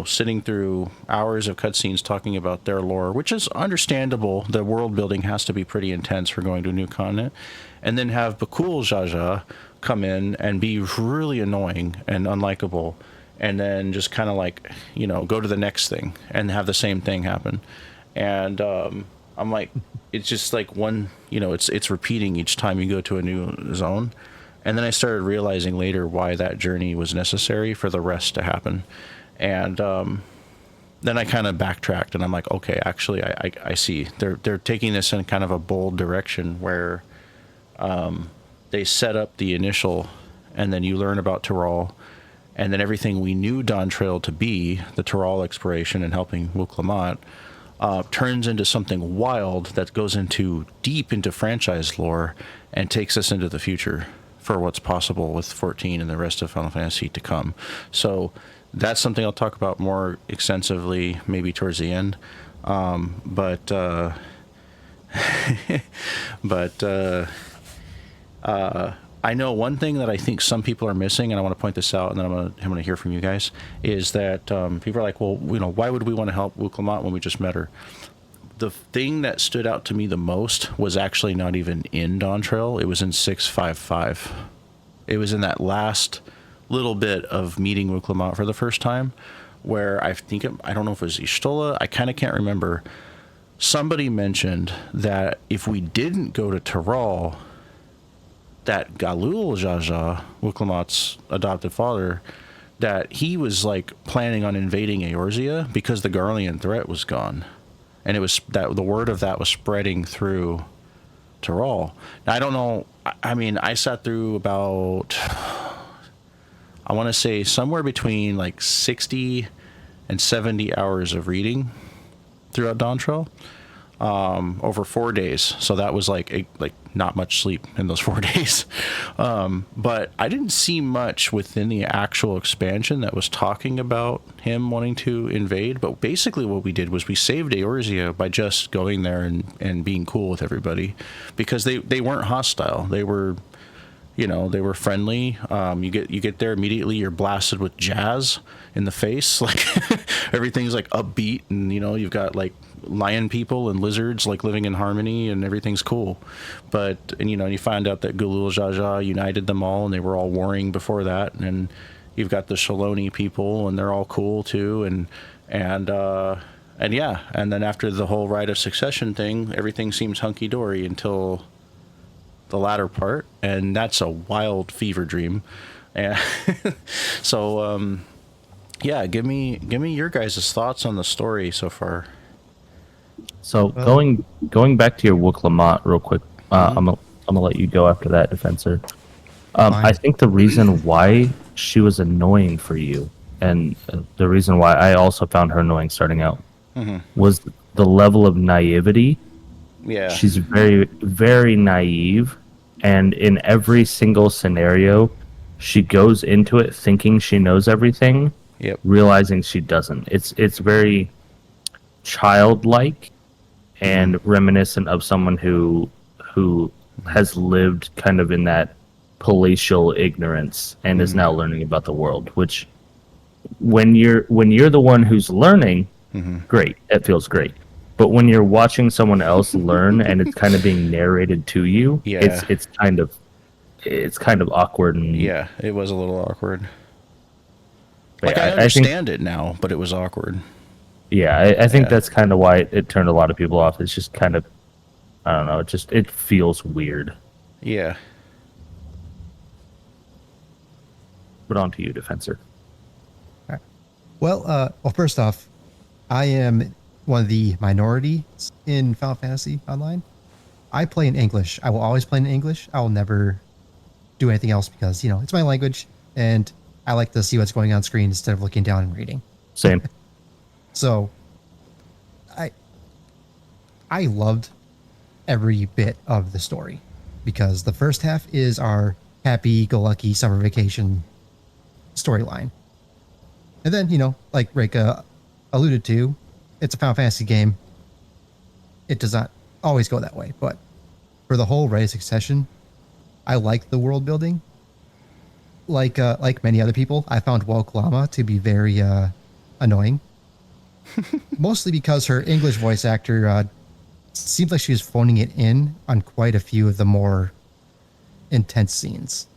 sitting through hours of cutscenes talking about their lore, which is understandable. The world building has to be pretty intense for going to a new continent. And then have Bakul Jaja come in and be really annoying and unlikable. And then just kind of like, go to the next thing and have the same thing happen. And I'm like, it's just like one, it's repeating each time you go to a new zone. And then I started realizing later why that journey was necessary for the rest to happen. And then I kind of backtracked and I'm like, okay, actually, I see. They're taking this in kind of a bold direction where they set up the initial, and then you learn about Tyrol, and then everything we knew Dawntrail to be, the Tyrol exploration and helping Wuk-Lamat, turns into something wild that goes deep into franchise lore and takes us into the future for what's possible with 14 and the rest of Final Fantasy to come. So that's something I'll talk about more extensively maybe towards the end. But I know one thing that I think some people are missing, and I want to point this out, and then I'm going to hear from you guys, is that people are like, well, why would we want to help Wuk-Lamat when we just met her? The thing that stood out to me the most was actually not even in Dawntrail. It was in 655. It was in that last little bit of meeting Wuk-Lamat for the first time, where I don't know if it was Ishtola, I kind of can't remember. Somebody mentioned that if we didn't go to Tyrol, that Galul Jaja, Wuk-Lamat's adopted father, that he was like planning on invading Eorzea because the Garlean threat was gone. And it was that the word of that was spreading through Tyrol. Now, I don't know. I mean, I sat through about, I want to say somewhere between like 60 and 70 hours of reading throughout Dawntrail over 4 days. So that was like not much sleep in those 4 days. But I didn't see much within the actual expansion that was talking about him wanting to invade. But basically what we did was we saved Eorzea by just going there and being cool with everybody, because they weren't hostile. They were, they were friendly. You get there immediately, you're blasted with jazz in the face. Like everything's like upbeat, and you've got like lion people and lizards like living in harmony, and everything's cool. But you find out that Galul Jaja united them all, and they were all warring before that. And you've got the Shaloni people, and they're all cool too. And yeah, and then after the whole Rite of Succession thing, everything seems hunky dory until the latter part, and that's a wild fever dream. And so yeah, give me your guys' thoughts on the story so far. So going back to your Wuk-Lamat real quick, I'm gonna let you go after that, Defensor. I think the reason why she was annoying for you, and the reason why I also found her annoying starting out, was the level of naivety. Yeah, she's very, very naive, and in every single scenario, she goes into it thinking she knows everything, realizing she doesn't. It's very childlike and reminiscent of someone who has lived kind of in that palatial ignorance and is now learning about the world. Which, when you're the one who's learning, great, it feels great. But when you're watching someone else learn and it's kind of being narrated to you, it's kind of awkward. And yeah, it was a little awkward. Like, I understand it now, but it was awkward. Yeah, I think that's kind of why it turned a lot of people off. It's just kind of, I don't know, it feels weird. Yeah. But on to you, Defensor. All right. Well, first off, I am one of the minority in Final Fantasy Online. I play in English. I will always play in English. I will never do anything else because, it's my language, and I like to see what's going on screen instead of looking down and reading. Same. So I loved every bit of the story, because the first half is our happy-go-lucky summer vacation storyline. And then, like Reika alluded to, it's a Final Fantasy game. It does not always go that way, but for the whole Rite of Succession, I like the world building. like many other people, I found Woke Llama to be very annoying. Mostly because her English voice actor seems like she was phoning it in on quite a few of the more intense scenes.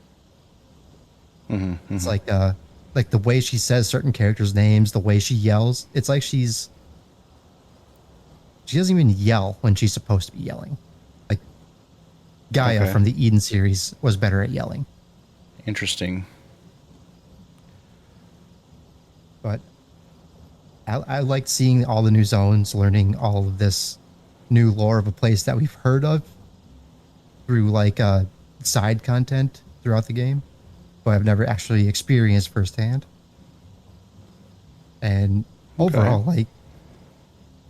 It's like the way she says certain characters' names, the way she yells. It's like she doesn't even yell when she's supposed to be yelling. Like Gaia Okay. from the Eden series was better at yelling. Interesting. But I liked seeing all the new zones, learning all of this new lore of a place that we've heard of through like side content throughout the game, but I've never actually experienced firsthand. And overall, like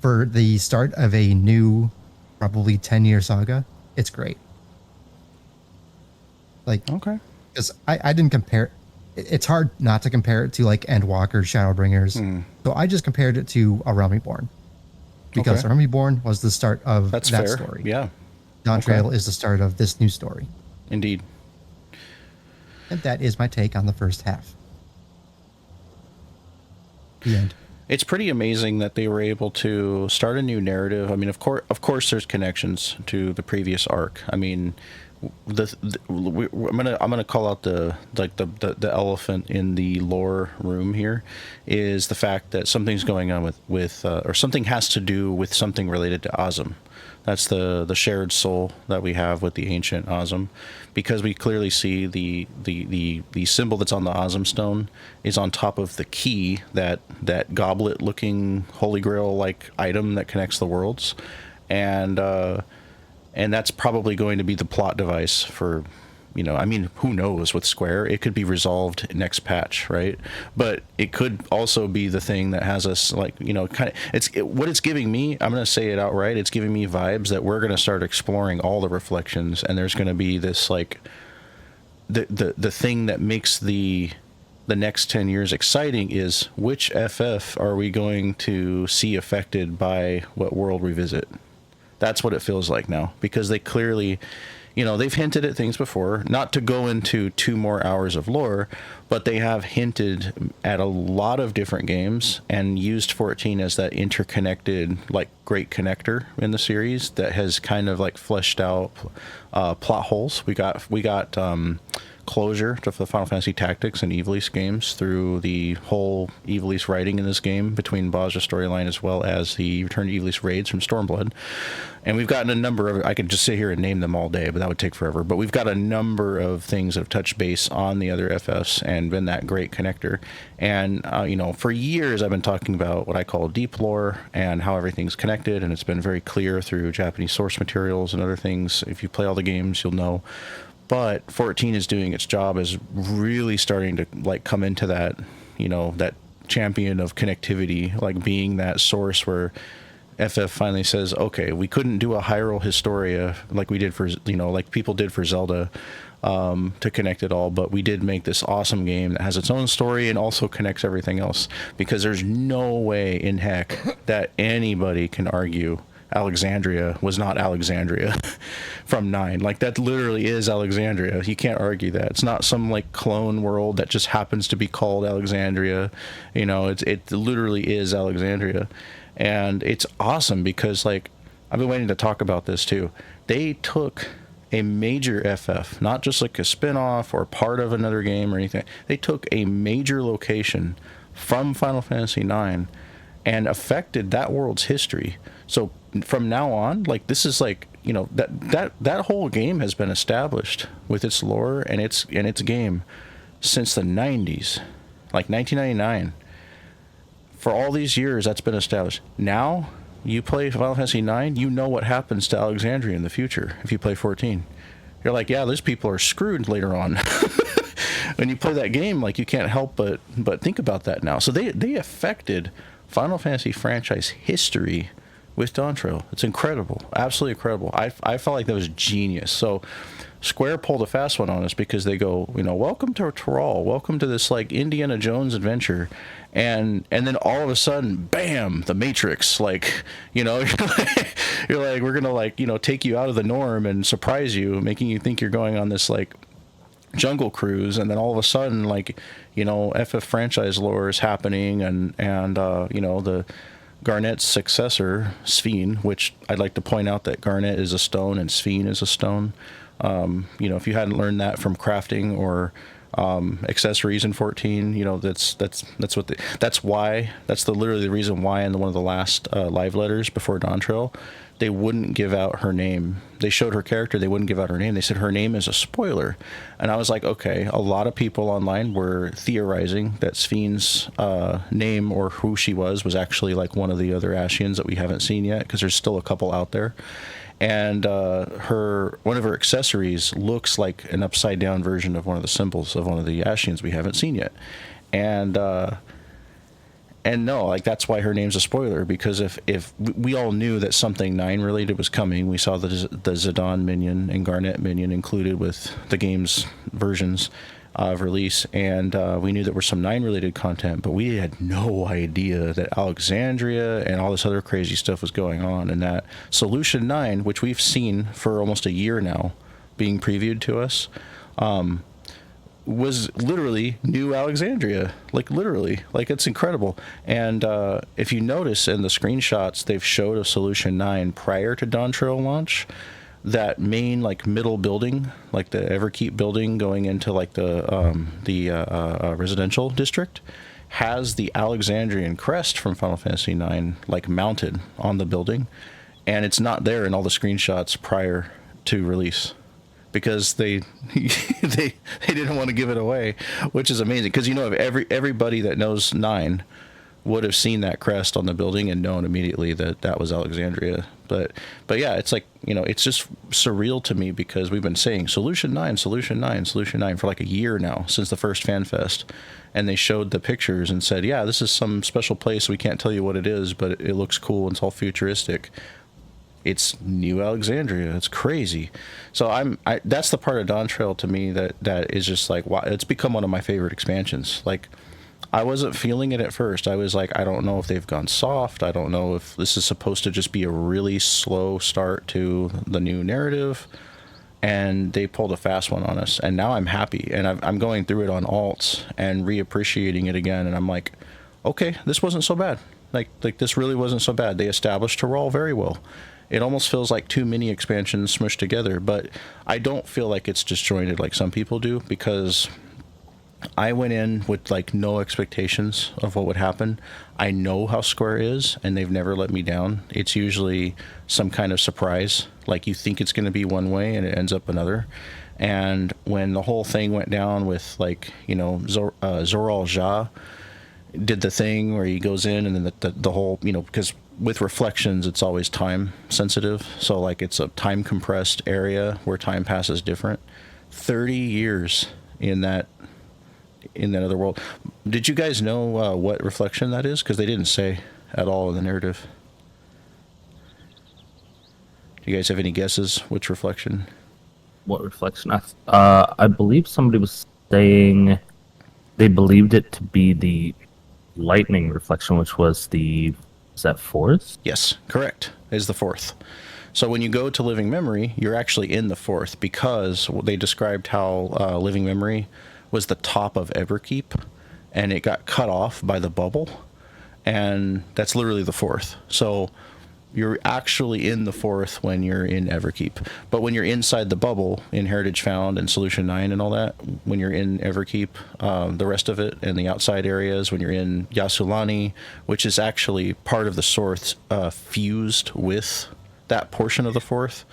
for the start of a new, probably 10-year saga, it's great. Like, Okay. because I didn't compare. It's hard not to compare it to like Endwalker, Shadowbringers. So I just compared it to A Realm Reborn because Okay. A Realm Reborn was the start of That's that fair. story. Yeah. Dawn Okay. Trail is the start of this new story, Indeed. and that is my take on the first half. The end. It's pretty amazing that they were able to start a new narrative. I mean, of course, there's connections to the previous arc. I mean, I'm gonna call out the elephant in the lore room here, is the fact that something's going on with or something has to do with something related to Azum. That's the shared soul that we have with the ancient Azum, because we clearly see the symbol that's on the Azum stone is on top of the key, that goblet looking holy grail like item that connects the worlds, and that's probably going to be the plot device for, I mean, who knows with Square? It could be resolved next patch, right? But it could also be the thing that has us like, kind of, what it's giving me, I'm going to say it outright, it's giving me vibes that we're going to start exploring all the reflections, and there's going to be this like the thing that makes the next 10 years exciting is which FF are we going to see affected by what world revisit? That's what it feels like now, because they clearly, they've hinted at things before, not to go into 2 more hours of lore, but they have hinted at a lot of different games and used 14 as that interconnected, like, great connector in the series that has kind of like fleshed out plot holes. We got closure to the Final Fantasy Tactics and Ivalice games through the whole Ivalice writing in this game between Bajra storyline as well as the Return to Ivalice raids from Stormblood. And we've gotten a number of, I could just sit here and name them all day, but that would take forever. But we've got a number of things that have touched base on the other FFs and been that great connector. And, for years I've been talking about what I call deep lore and how everything's connected, and it's been very clear through Japanese source materials and other things. If you play all the games, you'll know. But 14 is doing its job, is really starting to like come into that, that champion of connectivity, like being that source where FF finally says, okay, we couldn't do a Hyrule Historia like we did for, like people did for Zelda, to connect it all, but we did make this awesome game that has its own story and also connects everything else, because there's no way in heck that anybody can argue Alexandria was not Alexandria from 9. Like, that literally is Alexandria. You can't argue that. It's not some like clone world that just happens to be called Alexandria. It literally is Alexandria. And it's awesome because, like, I've been waiting to talk about this too. They took a major FF, not just like a spin-off or part of another game or anything. They took a major location from Final Fantasy IX and affected that world's history. So from now on, like, this is like, that whole game has been established with its lore and its game since the 90s, like 1999. For all these years, that's been established. Now, you play Final Fantasy IX, you know what happens to Alexandria in the future if you play 14. You're like, yeah, those people are screwed later on. When you play that game, like, you can't help but think about that now. So they affected Final Fantasy franchise history with Dawn Trail. It's incredible. Absolutely incredible. I felt like that was genius. So Square pulled a fast one on us because they go, welcome to Tyrol, welcome to this like Indiana Jones adventure, and then all of a sudden, bam, the Matrix, like, you're like, we're gonna like, take you out of the norm and surprise you, making you think you're going on this like Jungle Cruise, and then all of a sudden, like, FF franchise lore is happening, and the Garnet's successor, Sphene, which I'd like to point out that Garnet is a stone and Sphene is a stone. If you hadn't learned that from crafting or accessories in 14, that's literally the reason why in one of the last live letters before Dawntrail, they wouldn't give out her name. They showed her character, they wouldn't give out her name. They said her name is a spoiler. And I was like, okay, a lot of people online were theorizing that Sphene's name or who she was actually like one of the other Ashians that we haven't seen yet, because there's still a couple out there. And one of her accessories looks like an upside down version of one of the symbols of one of the Ashians we haven't seen yet. And no, like, that's why her name's a spoiler, because if we all knew that something 9 related was coming, we saw the Zidane minion and Garnet minion included with the game's versions of release, and we knew there was some 9 related content, but we had no idea that Alexandria and all this other crazy stuff was going on, and that Solution 9, which we've seen for almost a year now being previewed to us, was literally new Alexandria, like literally, like, it's incredible. And if you notice in the screenshots they've showed of Solution 9 prior to Dawntrail launch, that main like middle building, like the Everkeep building going into like the residential district, has the Alexandrian crest from Final Fantasy 9 like mounted on the building, and it's not there in all the screenshots prior to release, because they didn't want to give it away, which is amazing, because everybody that knows 9 would have seen that crest on the building and known immediately that was Alexandria. But yeah, it's like, it's just surreal to me, because we've been saying Solution 9 for like a year now, since the first Fan Fest, and they showed the pictures and said, yeah, this is some special place, we can't tell you what it is, but it looks cool, it's all futuristic. It's new Alexandria. It's crazy. So that's the part of Dawntrail to me that is just like, wow, it's become one of my favorite expansions. Like, I wasn't feeling it at first. I was like, I don't know if they've gone soft. I don't know if this is supposed to just be a really slow start to the new narrative. And they pulled a fast one on us. And now I'm happy. And I'm going through it on alts and reappreciating it again. And I'm like, okay, this wasn't so bad. Like this really wasn't so bad. They established Terral very well. It almost feels like 2 mini expansions smushed together, but I don't feel like it's disjointed like some people do, because I went in with like no expectations of what would happen. I know how Square is, and they've never let me down. It's usually some kind of surprise, like you think it's going to be one way and it ends up another. And when the whole thing went down with like, Zoral Ja did the thing where he goes in, and then the whole, because with reflections it's always time sensitive, so like it's a time compressed area where time passes different. 30 years in that other world. Did you guys know what reflection that is? Because they didn't say at all in the narrative. Do you guys have any guesses which reflection? What reflection? I believe somebody was saying they believed it to be the lightning reflection, which was is that 4th? Yes, correct. Is the 4th. So when you go to Living Memory, you're actually in the 4th, because they described how Living Memory was the top of Everkeep, and it got cut off by the bubble, and that's literally the 4th. So you're actually in the 4th when you're in Everkeep. But when you're inside the bubble in Heritage Found and Solution 9 and all that, when you're in Everkeep, the rest of it, and the outside areas, when you're in Yasulani, which is actually part of the source fused with that portion of the 4th,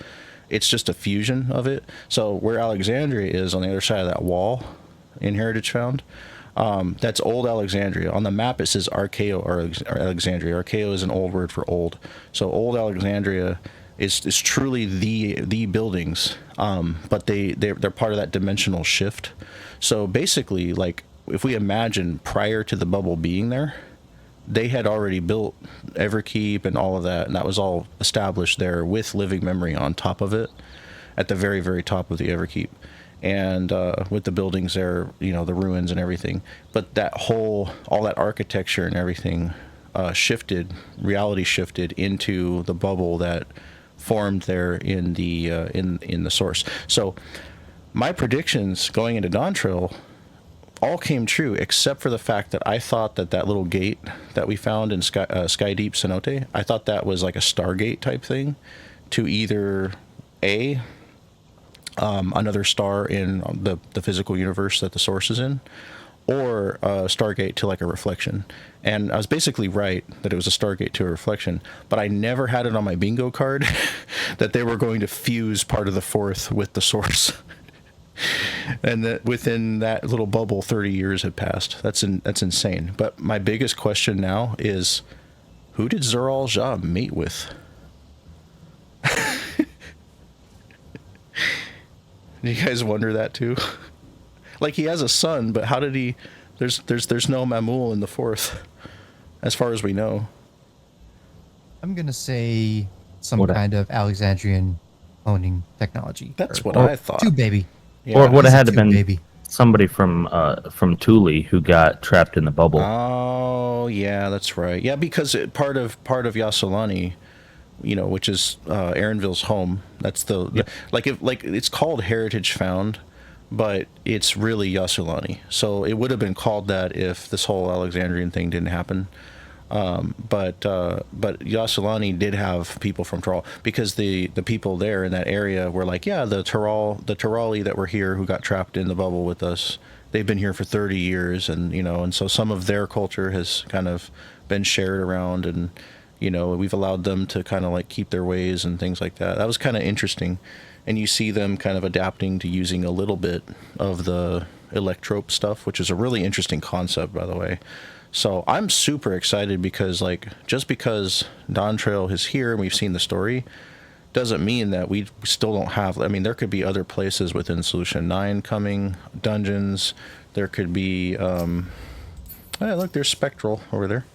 it's just a fusion of it. So where Alexandria is on the other side of that wall in Heritage Found, that's old Alexandria. On the map it says Archaeo or Alexandria. Archaeo is an old word for old. So old Alexandria is truly the buildings, but they're part of that dimensional shift. So basically, like, if we imagine prior to the bubble being there, they had already built Everkeep and all of that, and that was all established there with Living Memory on top of it, at the very, very top of the Everkeep. And with the buildings there, the ruins and everything. But all that architecture and everything reality shifted into the bubble that formed there in the source. So my predictions going into Dawn Trail all came true, except for the fact that I thought that little gate that we found in Sky Deep Cenote, I thought that was like a Stargate type thing to either another star in the physical universe that the source is in, or a Stargate to like a reflection. And I was basically right that it was a Stargate to a reflection, but I never had it on my bingo card that they were going to fuse part of the fourth with the source. And that within that little bubble, 30 years had passed. That's insane. But my biggest question now is, who did Zoral Ja mate with? Do you guys wonder that too? Like, he has a son, but how did he? There's no Mamul in the fourth, as far as we know. I'm gonna say some kind of Alexandrian cloning technology. That's what I thought. Tube baby. Yeah. Or it would have had to been baby. somebody from Thule who got trapped in the bubble. Oh yeah, that's right. Yeah, because part of Yasolani, which is Aaronville's home. That's like it's called Heritage Found, but it's really Yasolani. So it would have been called that if this whole Alexandrian thing didn't happen. But Yasolani did have people from Taral, because the people there in that area were like, yeah, the Tarali that were here who got trapped in the bubble with us, they've been here for 30 years, and so some of their culture has kind of been shared around, and we've allowed them to kind of like keep their ways and things like that. That was kind of interesting, and you see them kind of adapting to using a little bit of the electrope stuff, which is a really interesting concept, by the way. So I'm super excited, because just because Dawn Trail is here and we've seen the story doesn't mean that we still don't have. I mean, there could be other places within Solution 9 coming, dungeons. There could be, hey, look, there's Spectral over there.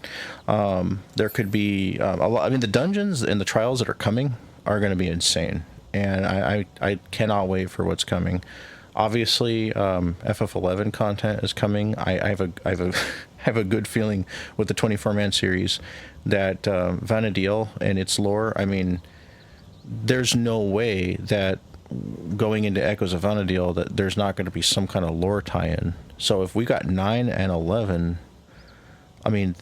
There could be a lot. I mean, the dungeons and the trials that are coming are going to be insane, and I cannot wait for what's coming. Obviously, FF11 content is coming. I have a good feeling with the 24-man series that Vana'diel and its lore. I mean, there's no way that going into Echoes of Vana'diel that there's not going to be some kind of lore tie-in. So if we got 9 and 11, I mean,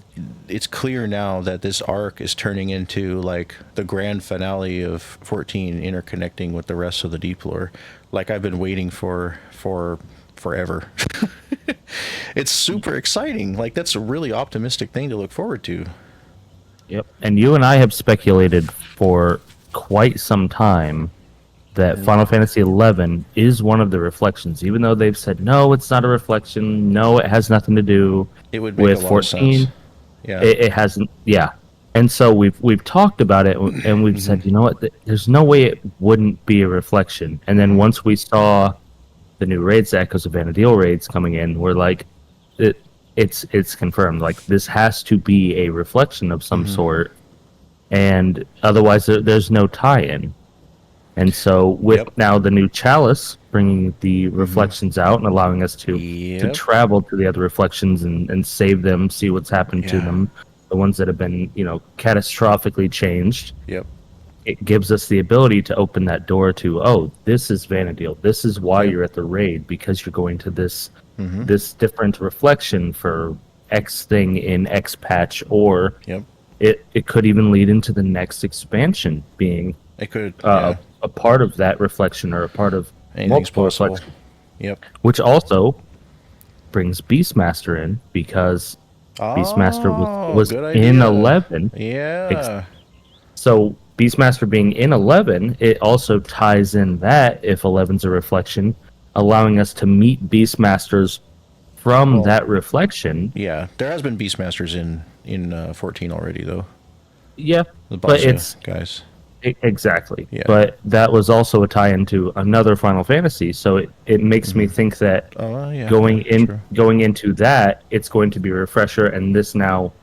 it's clear now that this arc is turning into like the grand finale of 14 interconnecting with the rest of the deep lore. Like I've been waiting for forever. It's super exciting. Like, that's a really optimistic thing to look forward to. Yep. And you and I have speculated for quite some time that Final Fantasy XI is one of the reflections, even though they've said, no, it's not a reflection. No, it has nothing to do It would make with a lot 14. of sense. Yeah. It hasn't. Yeah. And so we've talked about it, and we've said, you know what? There's no way it wouldn't be a reflection. And then once we saw the new raids, the Echoes of Vana'diel raids coming in, we're like, it's confirmed. Like, this has to be a reflection of some sort, and otherwise there's no tie-in. And so with now the new Chalice bringing the reflections out and allowing us to travel to the other reflections and save them, see what's happened to them, the ones that have been, catastrophically changed. Yep. It gives us the ability to open that door to, oh, this is Vana'diel. This is why you're at the raid, because you're going to this this different reflection for X thing in X patch, or it could even lead into the next expansion being It could a part of that reflection, or a part of anything's multiple possible. reflections. Yep. Which also brings Beastmaster in, because Beastmaster was good in idea. 11. Yeah. So Beastmaster being in 11, it also ties in that if 11's a reflection, allowing us to meet Beastmasters from that reflection. Yeah. There has been Beastmasters in 14 already, though. Yeah, The but Basha it's guys. exactly. Yeah. But that was also a tie into another Final Fantasy, so it makes me think that going into that, it's going to be a refresher, and this now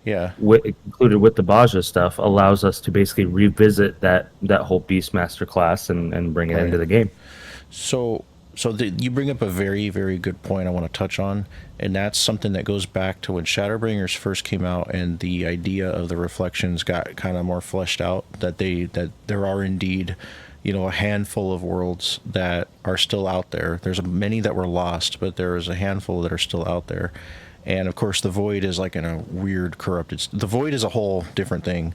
included with the Baja stuff allows us to basically revisit that whole Beastmaster class and bring it into the game. So you bring up a very, very good point I want to touch on, and that's something that goes back to when Shadowbringers first came out, and the idea of the reflections got kind of more fleshed out, that there are indeed a handful of worlds that are still out there. There's many that were lost, but there is a handful that are still out there. And of course, the void is like in a weird, corrupted. The void is a whole different thing.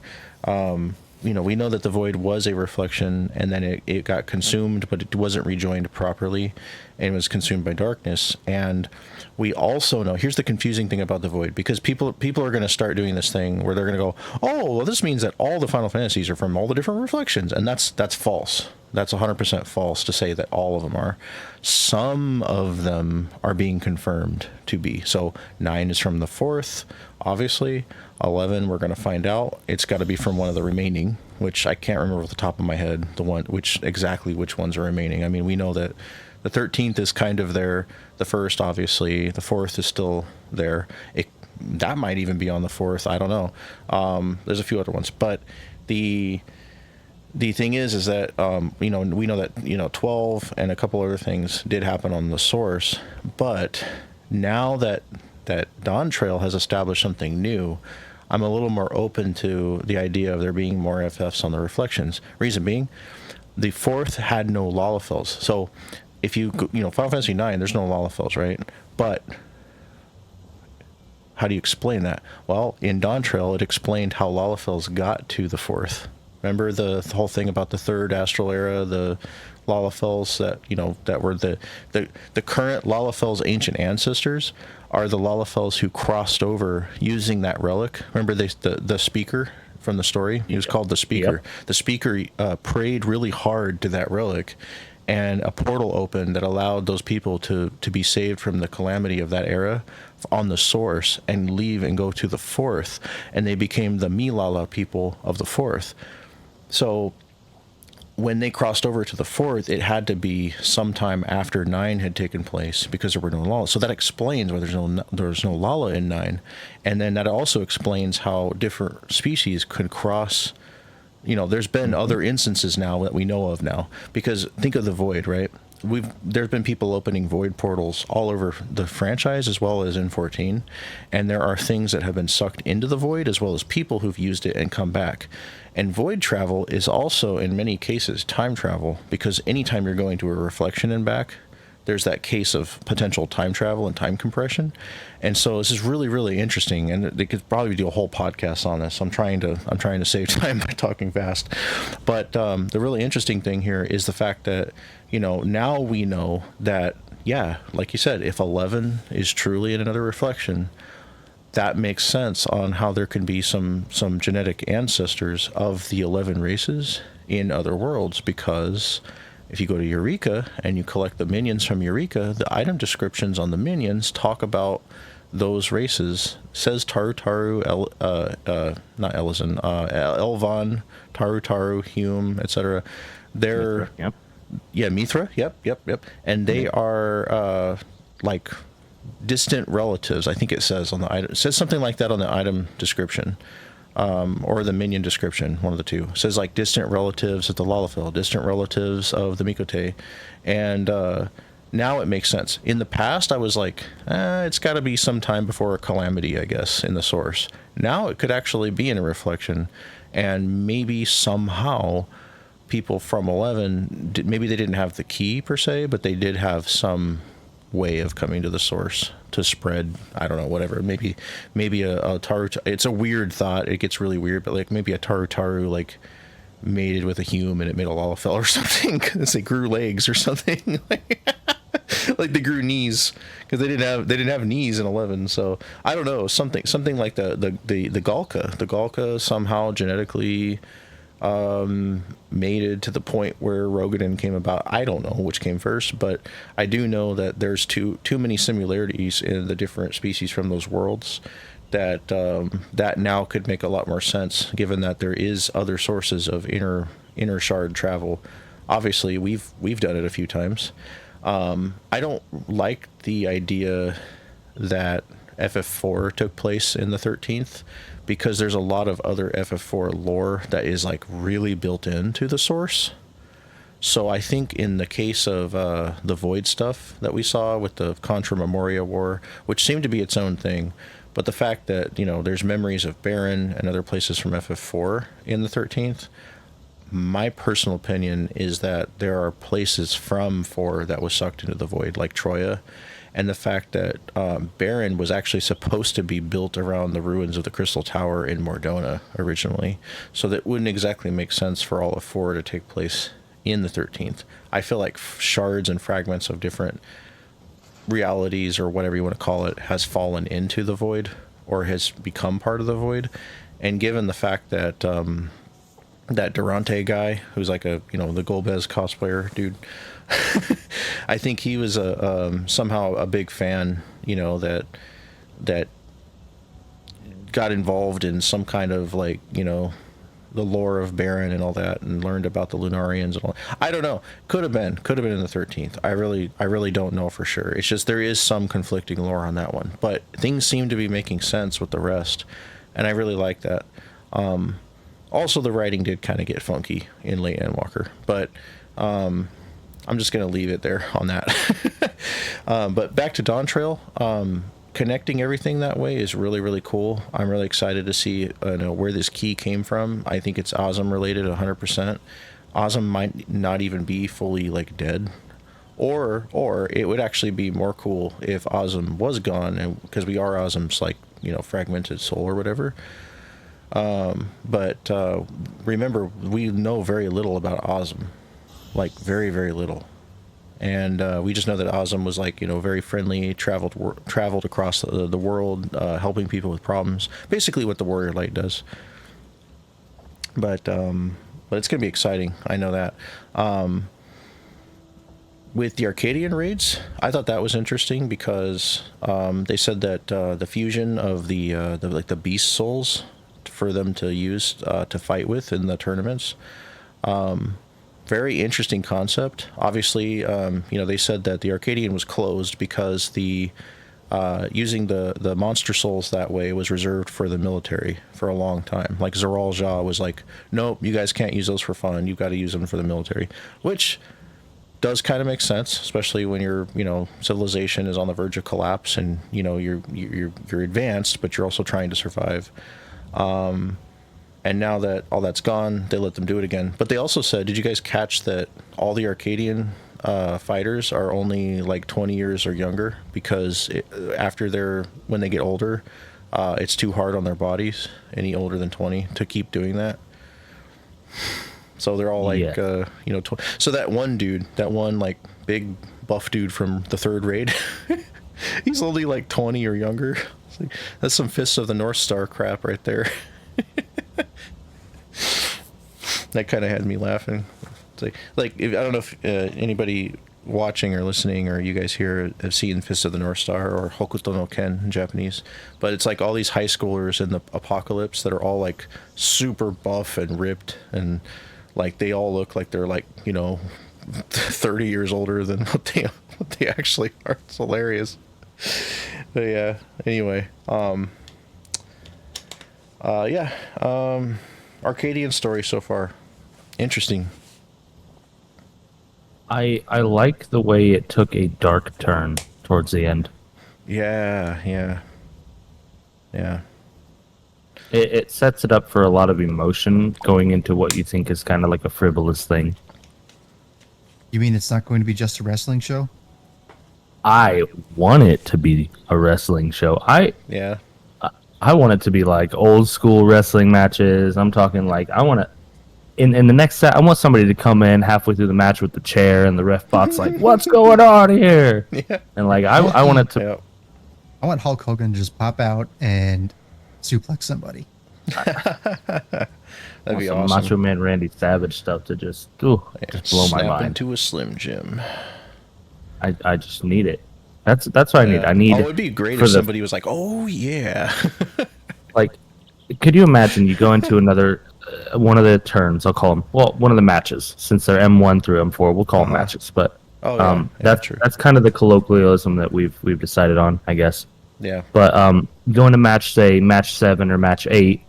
We know that the void was a reflection, and then it got consumed, but it wasn't rejoined properly, and was consumed by darkness. And we also know, here's the confusing thing about the void, because people are going to start doing this thing where they're going to go, oh, well, this means that all the Final Fantasies are from all the different reflections, and that's false. That's 100% false to say that all of them are. Some of them are being confirmed to be. So 9 is from the 4th, obviously. 11, we're going to find out. It's got to be from one of the remaining, which I can't remember off the top of my head, which ones are remaining. I mean, we know that the 13th is kind of there. The 1st, obviously. The 4th is still there. That might even be on the 4th. I don't know. There's a few other ones. But the thing is that, we know that, 12 and a couple other things did happen on the source. But now that Dawn Trail has established something new, I'm a little more open to the idea of there being more FFs on the reflections. Reason being, the 4th had no Lalafels. So if Final Fantasy IX, there's no Lalafels, right? But how do you explain that? Well, in Dawn Trail, it explained how Lalafels got to the 4th. Remember the whole thing about the 3rd Astral Era, the Lalafels that were the current Lalafels' ancient ancestors are the Lalafels who crossed over using that relic. Remember the speaker from the story? He was called the Speaker. Yep. The Speaker prayed really hard to that relic, and a portal opened that allowed those people to be saved from the calamity of that era on the source and leave and go to the 4th, and they became the Milala people of the 4th. So when they crossed over to the 4th, it had to be sometime after 9 had taken place because there were no Lala. So that explains why there's no Lala in 9. And then that also explains how different species could cross. There's been other instances now that we know of now. Because think of the Void, right? There's been people opening Void portals all over the franchise as well as in 14. And there are things that have been sucked into the Void as well as people who've used it and come back. And void travel is also, in many cases, time travel, because anytime you're going to a reflection and back, there's that case of potential time travel and time compression. And so this is really, really interesting, and they could probably do a whole podcast on this. I'm trying to save time by talking fast. But the really interesting thing here is the fact that, now we know that, yeah, like you said, if 11 is truly in another reflection, that makes sense on how there can be some genetic ancestors of the 11 races in other worlds, because if you go to Eureka and you collect the minions from Eureka, the item descriptions on the minions talk about those races. It says Taru, not Elizon, Elvon, Taru, Hume, etc. They're Yep. Yeah, Mithra. Yep. And they are like distant relatives. I think it says on the item. It says something like that on the item description, or the minion description. One of the two. It says like distant relatives of the Lalafell, distant relatives of the Mikote, and now it makes sense. In the past, I was like, it's got to be some time before a calamity, I guess, in the source. Now it could actually be in a reflection, and maybe somehow people from 11, maybe they didn't have the key per se, but they did have some way of coming to the source to spread, I don't know, whatever. Maybe a Taru. It's a weird thought. It gets really weird, but like maybe a Taru like mated with a Hume and it made a Lalafell or something because they grew legs or something. Like they grew knees because they didn't have knees in 11. So I don't know, something like the Galka. The Galka somehow genetically mated to the point where Rogadin came about. I don't know which came first, but I do know that there's too many similarities in the different species from those worlds that that now could make a lot more sense, given that there is other sources of inner shard travel. Obviously, we've done it a few times. I don't like the idea that FF4 took place in the 13th, because there's a lot of other FF4 lore that is like really built into the source. So I think in the case of the Void stuff that we saw with the Contra Memoria War, which seemed to be its own thing, but the fact that, there's memories of Baron and other places from FF4 in the 13th, my personal opinion is that there are places from 4 that was sucked into the void, like Troya, and the fact that Baron was actually supposed to be built around the ruins of the Crystal Tower in Mordona originally, so that wouldn't exactly make sense for all of 4 to take place in the 13th. I feel like shards and fragments of different realities, or whatever you want to call it, has fallen into the void or has become part of the void. And given the fact that that Durante guy, who's like a, you know, the Golbez cosplayer dude, I think he was somehow a big fan, you know, that got involved in some kind of, like, you know, the lore of Baron and all that, and learned about the Lunarians and all. I don't know. Could have been in the 13th. I really don't know for sure. It's just there is some conflicting lore on that one, but things seem to be making sense with the rest, and I really like that. Also, the writing did kind of get funky in Late Endwalker, but I'm just gonna leave it there on that. But back to Dawn Trail. Connecting everything that way is really, really cool. I'm really excited to see where this key came from. I think it's Ozm related 100%. Ozm might not even be fully, like, dead, or it would actually be more cool if Ozm was gone, and because we are Ozm's, like, you know, fragmented soul or whatever. But remember, we know very little about Ozm, like very, very little. And we just know that Ozm was, like, you know, very friendly, traveled across the world, helping people with problems. Basically what the Warrior Light does. But it's going to be exciting. I know that. With the Arcadian raids, I thought that was interesting because they said that the fusion of the beast souls for them to use to fight with in the tournaments. Very interesting concept. Obviously, you know, they said that the Arcadian was closed because the using the monster souls that way was reserved for the military for a long time. Like Zeral Jah was like, nope, you guys can't use those for fun. You've got to use them for the military, which does kind of make sense, especially when your, you know, civilization is on the verge of collapse, and, you know, you're advanced, but you're also trying to survive. And now that all that's gone, they let them do it again. But they also said, did you guys catch that all the Arcadian fighters are only like 20 years or younger, because when they get older, it's too hard on their bodies, any older than 20, to keep doing that. So they're all like, you know, so that one like big buff dude from the 3rd raid, he's only like 20 or younger. Like, that's some Fists of the North Star crap right there. That kind of had me laughing. It's like I don't know if anybody watching or listening, or you guys here, have seen Fist of the North Star or Hokuto no Ken in Japanese, but it's like all these high schoolers in the apocalypse that are all like super buff and ripped, and like they all look like they're, like, you know, 30 years older than what they actually are. It's hilarious. But yeah, anyway, Arcadian story so far, interesting. I like the way it took a dark turn towards the end. Yeah. It sets it up for a lot of emotion going into what you think is kind of like a frivolous thing. You mean it's not going to be just a wrestling show? I want it to be a wrestling show. I want it to be like old school wrestling matches. I'm talking like, I want to, in the next set, I want somebody to come in halfway through the match with the chair, and the ref bot's like, what's going on here? Yeah. And like, I want it to. Yeah. I want Hulk Hogan to just pop out and suplex somebody. That'd be some awesome. Macho Man Randy Savage stuff to just blow my mind. Into a Slim Jim. I just need it. That's what I need. I need. Oh, it'd be great if somebody was like, "Oh yeah." Like, could you imagine you go into another one of the turns? I'll call them. Well, one of the matches, since they're M1 through M4, we'll call them matches. But that's kind of the colloquialism that we've decided on, I guess. Yeah. But going to match 7 or match 8,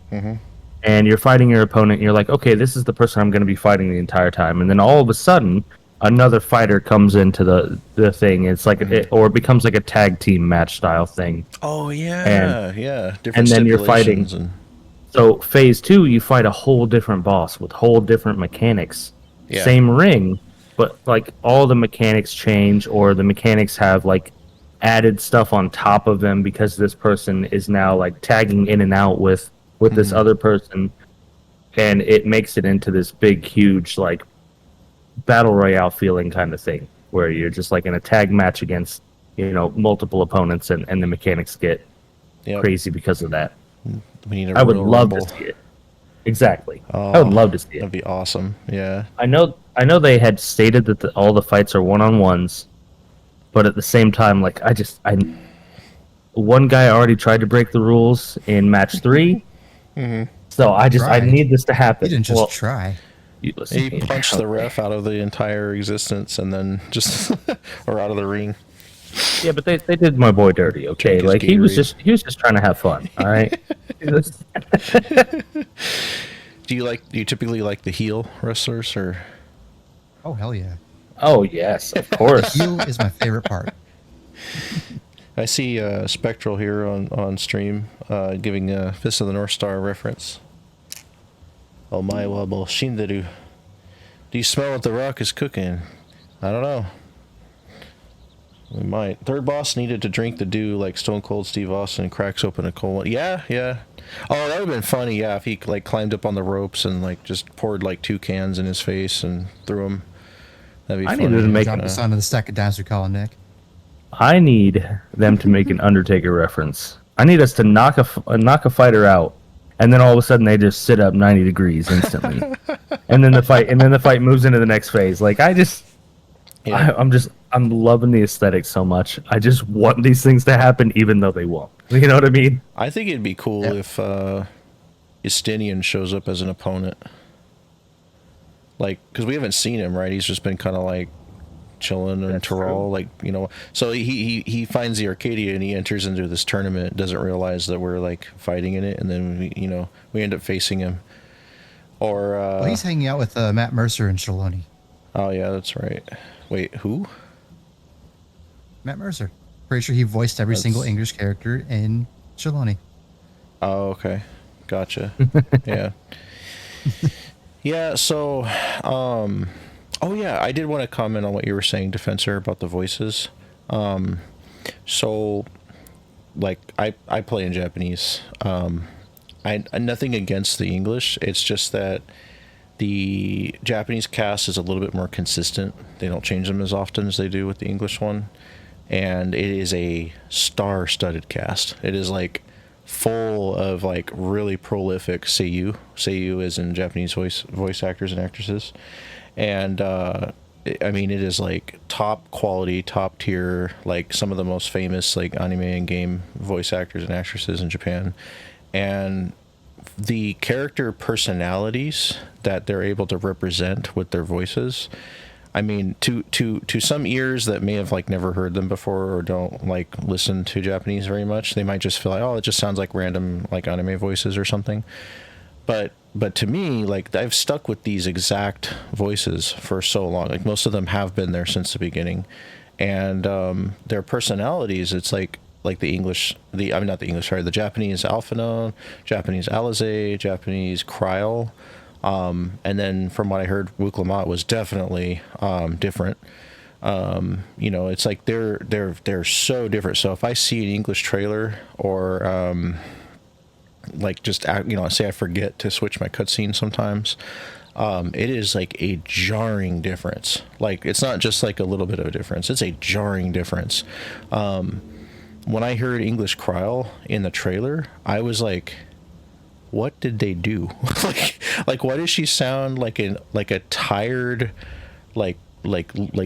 and you're fighting your opponent, and you're like, okay, this is the person I'm going to be fighting the entire time, and then all of a sudden, another fighter comes into the thing. It's like or it becomes like a tag team match style thing. Oh yeah, yeah. Different, and then you're fighting. So phase 2, you fight a whole different boss with whole different mechanics. Yeah. Same ring, but like all the mechanics change, or the mechanics have like added stuff on top of them because this person is now like tagging in and out with this other person, and it makes it into this big, huge like battle royale feeling kind of thing, where you're just like in a tag match against multiple opponents, and the mechanics get Yep. crazy because of that. We need a I would real love rumble. to see it. Exactly. Oh, I would love to see it. That'd be awesome. Yeah. I know they had stated that all the fights are one-on-ones, but at the same time, like one guy already tried to break the rules in match 3, so I Tried. need this to happen. He didn't just try. You listen He to me. punched the ref out of the entire existence and then just or out of the ring. Yeah, but they did my boy dirty. Okay, Drink his like he was Gatorade. just trying to have fun. All right. Do you typically like the heel wrestlers or? Oh hell yeah! Oh yes, of course. Heel is my favorite part. I see Spectral here on stream giving a Fist of the North Star reference. Oh my wabble shinderu. Do you smell what the Rock is cooking? I don't know. We might. Third boss needed to drink the dew like Stone Cold Steve Austin cracks open a cold one. Yeah. Oh, that would have been funny, yeah, if he like climbed up on the ropes and like just poured like 2 cans in his face and threw them. That'd be I funny. needed to make Drop us onto the stack of dimes we call him Nick. I need them to make an Undertaker reference. I need us to knock a fighter out, and then all of a sudden they just sit up 90 degrees instantly, and then the fight moves into the next phase. Like Yeah. I'm loving the aesthetic so much. I just want these things to happen, even though they won't. You know what I mean? I think it'd be cool Yeah. if Justinian shows up as an opponent. Like, because we haven't seen him, right? He's just been kind of like chilling in That's Tyrol, true. like, so he finds the Arcadia and he enters into this tournament, doesn't realize that we're like fighting in it, and then we end up facing him. Or Well, he's hanging out with Matt Mercer and Shaloni. oh yeah, that's right. Wait, who? Matt Mercer. Pretty sure he voiced every single That's- English character in Shaloni. Oh, okay. Gotcha. Yeah. Yeah, so oh yeah, I did want to comment on what you were saying, Defensor, about the voices. So like I play in Japanese. I nothing against the English. It's just that the Japanese cast is a little bit more consistent. They don't change them as often as they do with the English one. And it is a star-studded cast. It is like full of like really prolific seiyuu. Seiyuu is in Japanese voice actors and actresses. And I mean, it is like top quality, top tier, like some of the most famous like anime and game voice actors and actresses in Japan. And the character personalities that they're able to represent with their voices, I mean, to some ears that may have like never heard them before or don't like listen to Japanese very much, they might just feel like, oh, it just sounds like random like anime voices or something. But to me, like, I've stuck with these exact voices for so long. Like, most of them have been there since the beginning, and their personalities, it's like the English, not the English, sorry, the Japanese Alphinaud, Japanese Alize, Japanese Kryl. And then from what I heard, Wuklamat was definitely different. It's like they're so different. So if I see an English trailer or like just say I forget to switch my cutscene sometimes, it is like a jarring difference. Like, it's not just like a little bit of a difference, it's a jarring difference. When I heard English Kryl in the trailer, I was like, what did they do? like why does she sound like a tired like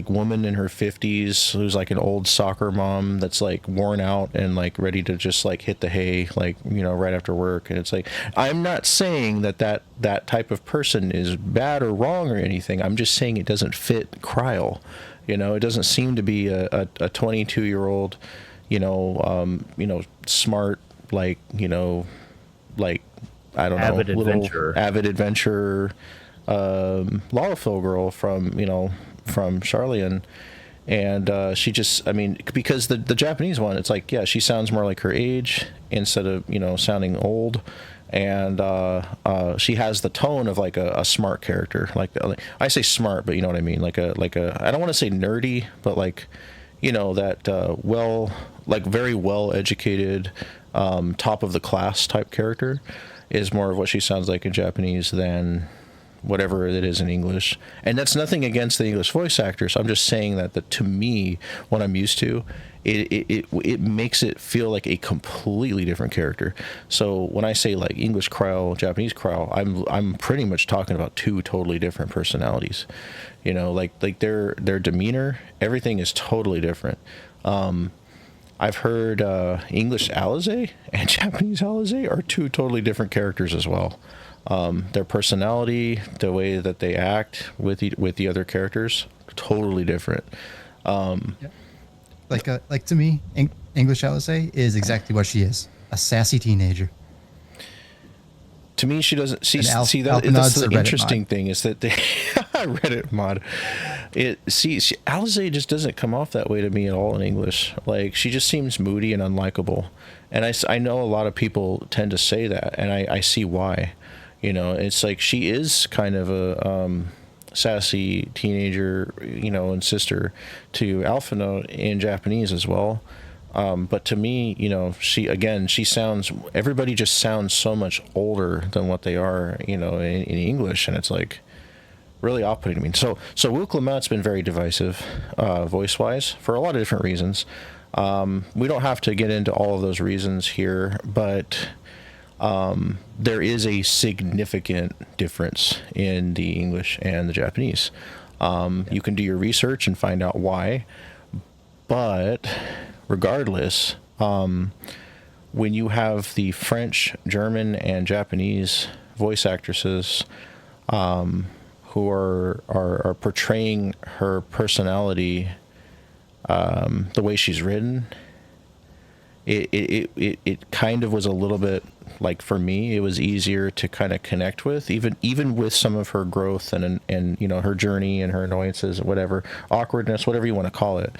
woman in her 50s who's like an old soccer mom that's like worn out and like ready to just like hit the hay, like, right after work? And it's like, I'm not saying that type of person is bad or wrong or anything. I'm just saying it doesn't fit Kryl. It doesn't seem to be a 22-year-old, smart, like, like, I don't Avid know, adventurer. avid adventurer, Lalafell girl from Charlian. And she just, I mean, because the Japanese one, it's like, yeah, she sounds more like her age instead of, sounding old. and she has the tone of like a smart character. Like I say smart, but you know what I mean. Like a I don't want to say nerdy, but like, you know, that like very well educated, top of the class type character is more of what she sounds like in Japanese than whatever it is in English. And that's nothing against the English voice actors. I'm just saying that to me, what I'm used to, it makes it feel like a completely different character. So when I say like English Cryo, Japanese Cryo, I'm pretty much talking about two totally different personalities. You know, like their demeanor, everything is totally different. I've heard English Alize and Japanese Alize are two totally different characters as well. Their personality, the way that they act with the other characters, totally different. Like to me, English Alice is exactly what she is, a sassy teenager. To me, she doesn't see that's Alpinod's the a Reddit interesting mod. thing is that they Reddit mod. Alize just doesn't come off that way to me at all in English. Like she just seems moody and unlikable, and I know a lot of people tend to say that, and I see why. You know, it's like she is kind of a sassy teenager, you know, and sister to Alphinaud in Japanese as well. But to me, you know, everybody just sounds so much older than what they are, you know, in English. And it's like really off-putting to me. So Wook Lamotte's been very divisive, voice-wise, for a lot of different reasons. We don't have to get into all of those reasons here, but there is a significant difference in the English and the Japanese. You can do your research and find out why, but regardless, when you have the French, German, and Japanese voice actresses who are portraying her personality the way she's written, it kind of was a little bit like, for me, it was easier to kind of connect with, even with some of her growth and you know, her journey and her annoyances, whatever, awkwardness, whatever you want to call it.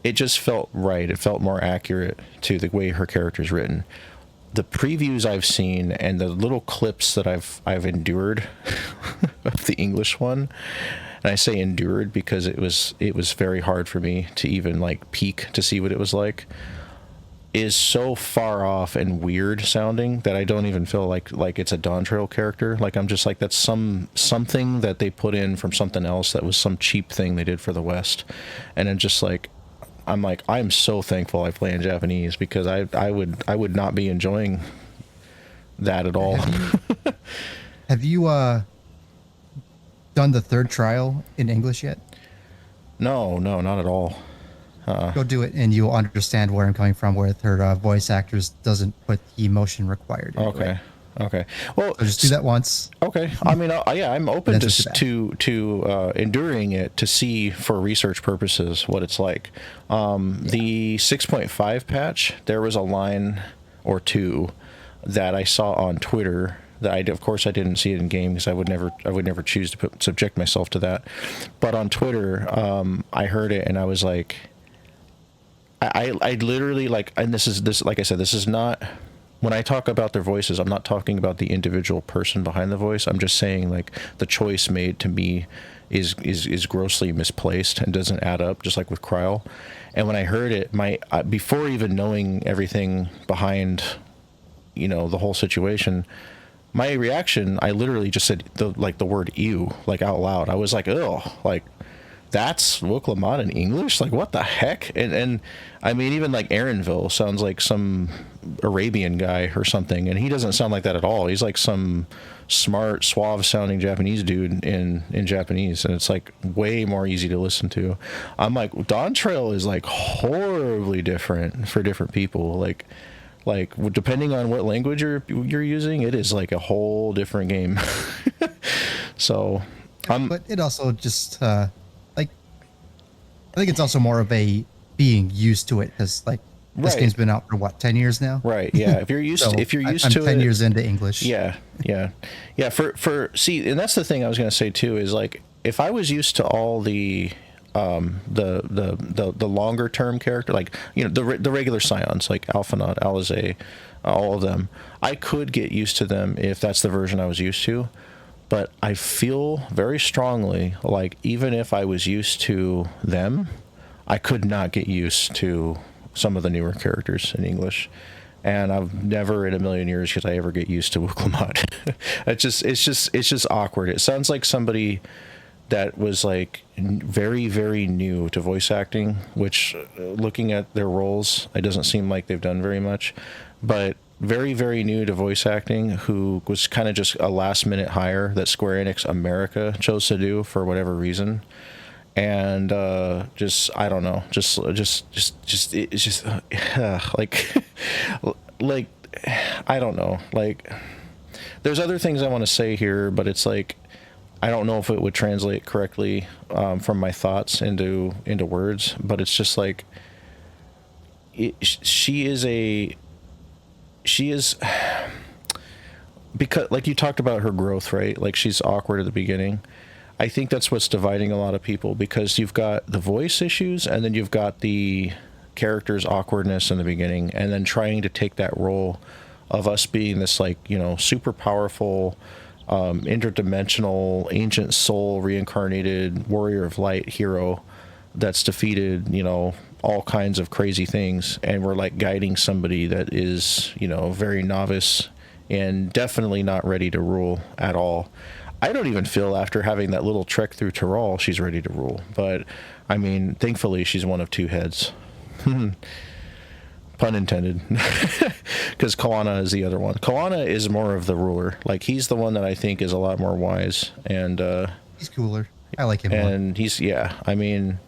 It just felt right. It felt more accurate to the way her character's written. The previews I've seen and the little clips that I've endured of the English one, and I say endured because it was very hard for me to even like peek to see what it was like, is so far off and weird sounding that I don't even feel like it's a Dawn Trail character. Like I'm just like, that's something that they put in from something else that was some cheap thing they did for the West. And I'm just like, I'm so thankful I play in Japanese, because I would not be enjoying that at all. Have you done the third trial in English yet? No, not at all. Go do it, and you'll understand where I'm coming from with her voice actress doesn't put the emotion required into it. Okay. Well, So just do that once. Okay. I mean, yeah, I'm open That's to enduring it to see for research purposes what it's like. The 6.5 patch, there was a line or two that I saw on Twitter that of course I didn't see it in game, because I would never choose to subject myself to that. But on Twitter, I heard it and I was like, I literally, like, and this like I said, this is not, when I talk about their voices, I'm not talking about the individual person behind the voice. I'm just saying, like, the choice made to me is grossly misplaced and doesn't add up, just like with Cryo. And when I heard it, before even knowing everything behind, you know, the whole situation, my reaction, I literally just said the word "ew" like out loud. I was like, "Oh, like that's Wook Lamotte in English? Like, what the heck?" And I mean, even like Aaronville sounds like some Arabian guy or something, and he doesn't sound like that at all. He's like some smart, suave sounding Japanese dude in Japanese, and it's like way more easy to listen to. I'm like, Dawn Trail is like horribly different for different people. Like depending on what language you're using, it is like a whole different game. So But it also just like, I think it's also more of a being used to it, because like this Right. game's been out for what, 10 years now? Right. Yeah. If you're used So to I'm to 10 it, years into English. Yeah. See, and that's the thing I was going to say too, is like, if I was used to all the the longer term character, like the regular Scions, like Alphinaud, Alizé, all of them, I could get used to them if that's the version I was used to. But I feel very strongly like even if I was used to them, I could not get used to some of the newer characters in English. And I've never in a million years could I ever get used to Wuklamot. It's just awkward. It sounds like somebody that was like very, very new to voice acting, which looking at their roles, it doesn't seem like they've done very much, but very, very new to voice acting, who was kind of just a last minute hire that Square Enix America chose to do for whatever reason. And just I don't know, just it's just like I don't know, like there's other things I want to say here, but it's like I don't know if it would translate correctly from my thoughts into words, but it's just like she is because like you talked about her growth, right? Like she's awkward at the beginning. I think that's what's dividing a lot of people, because you've got the voice issues and then you've got the character's awkwardness in the beginning, and then trying to take that role of us being this like, super powerful, interdimensional, ancient soul, reincarnated warrior of light hero that's defeated, all kinds of crazy things. And we're like guiding somebody that is, very novice and definitely not ready to rule at all. I don't even feel after having that little trek through Tyrol, she's ready to rule. But, I mean, thankfully, she's one of two heads. Pun intended. Because Koana is the other one. Koana is more of the ruler. Like, he's the one that I think is a lot more wise. And he's cooler. I like him more. And he's, I mean,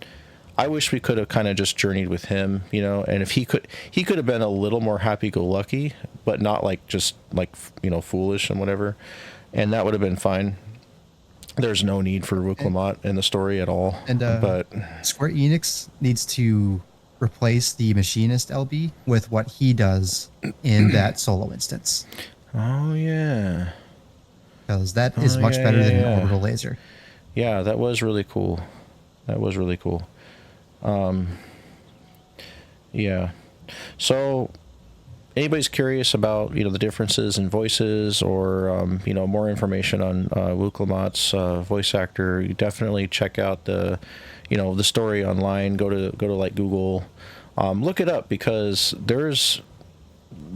I wish we could have kind of just journeyed with him, and if he could have been a little more happy-go-lucky, but not like just like, foolish and whatever. And that would have been fine. There's no need for Wuklamot in the story at all. And but Square Enix needs to replace the Machinist LB with what he does in that solo instance. Oh yeah, because that is much better than an orbital laser. Yeah, that was really cool. Yeah. So anybody's curious about the differences in voices, or more information on Wuklamot's voice actor, you definitely check out the the story online. Go to like Google, look it up, because there's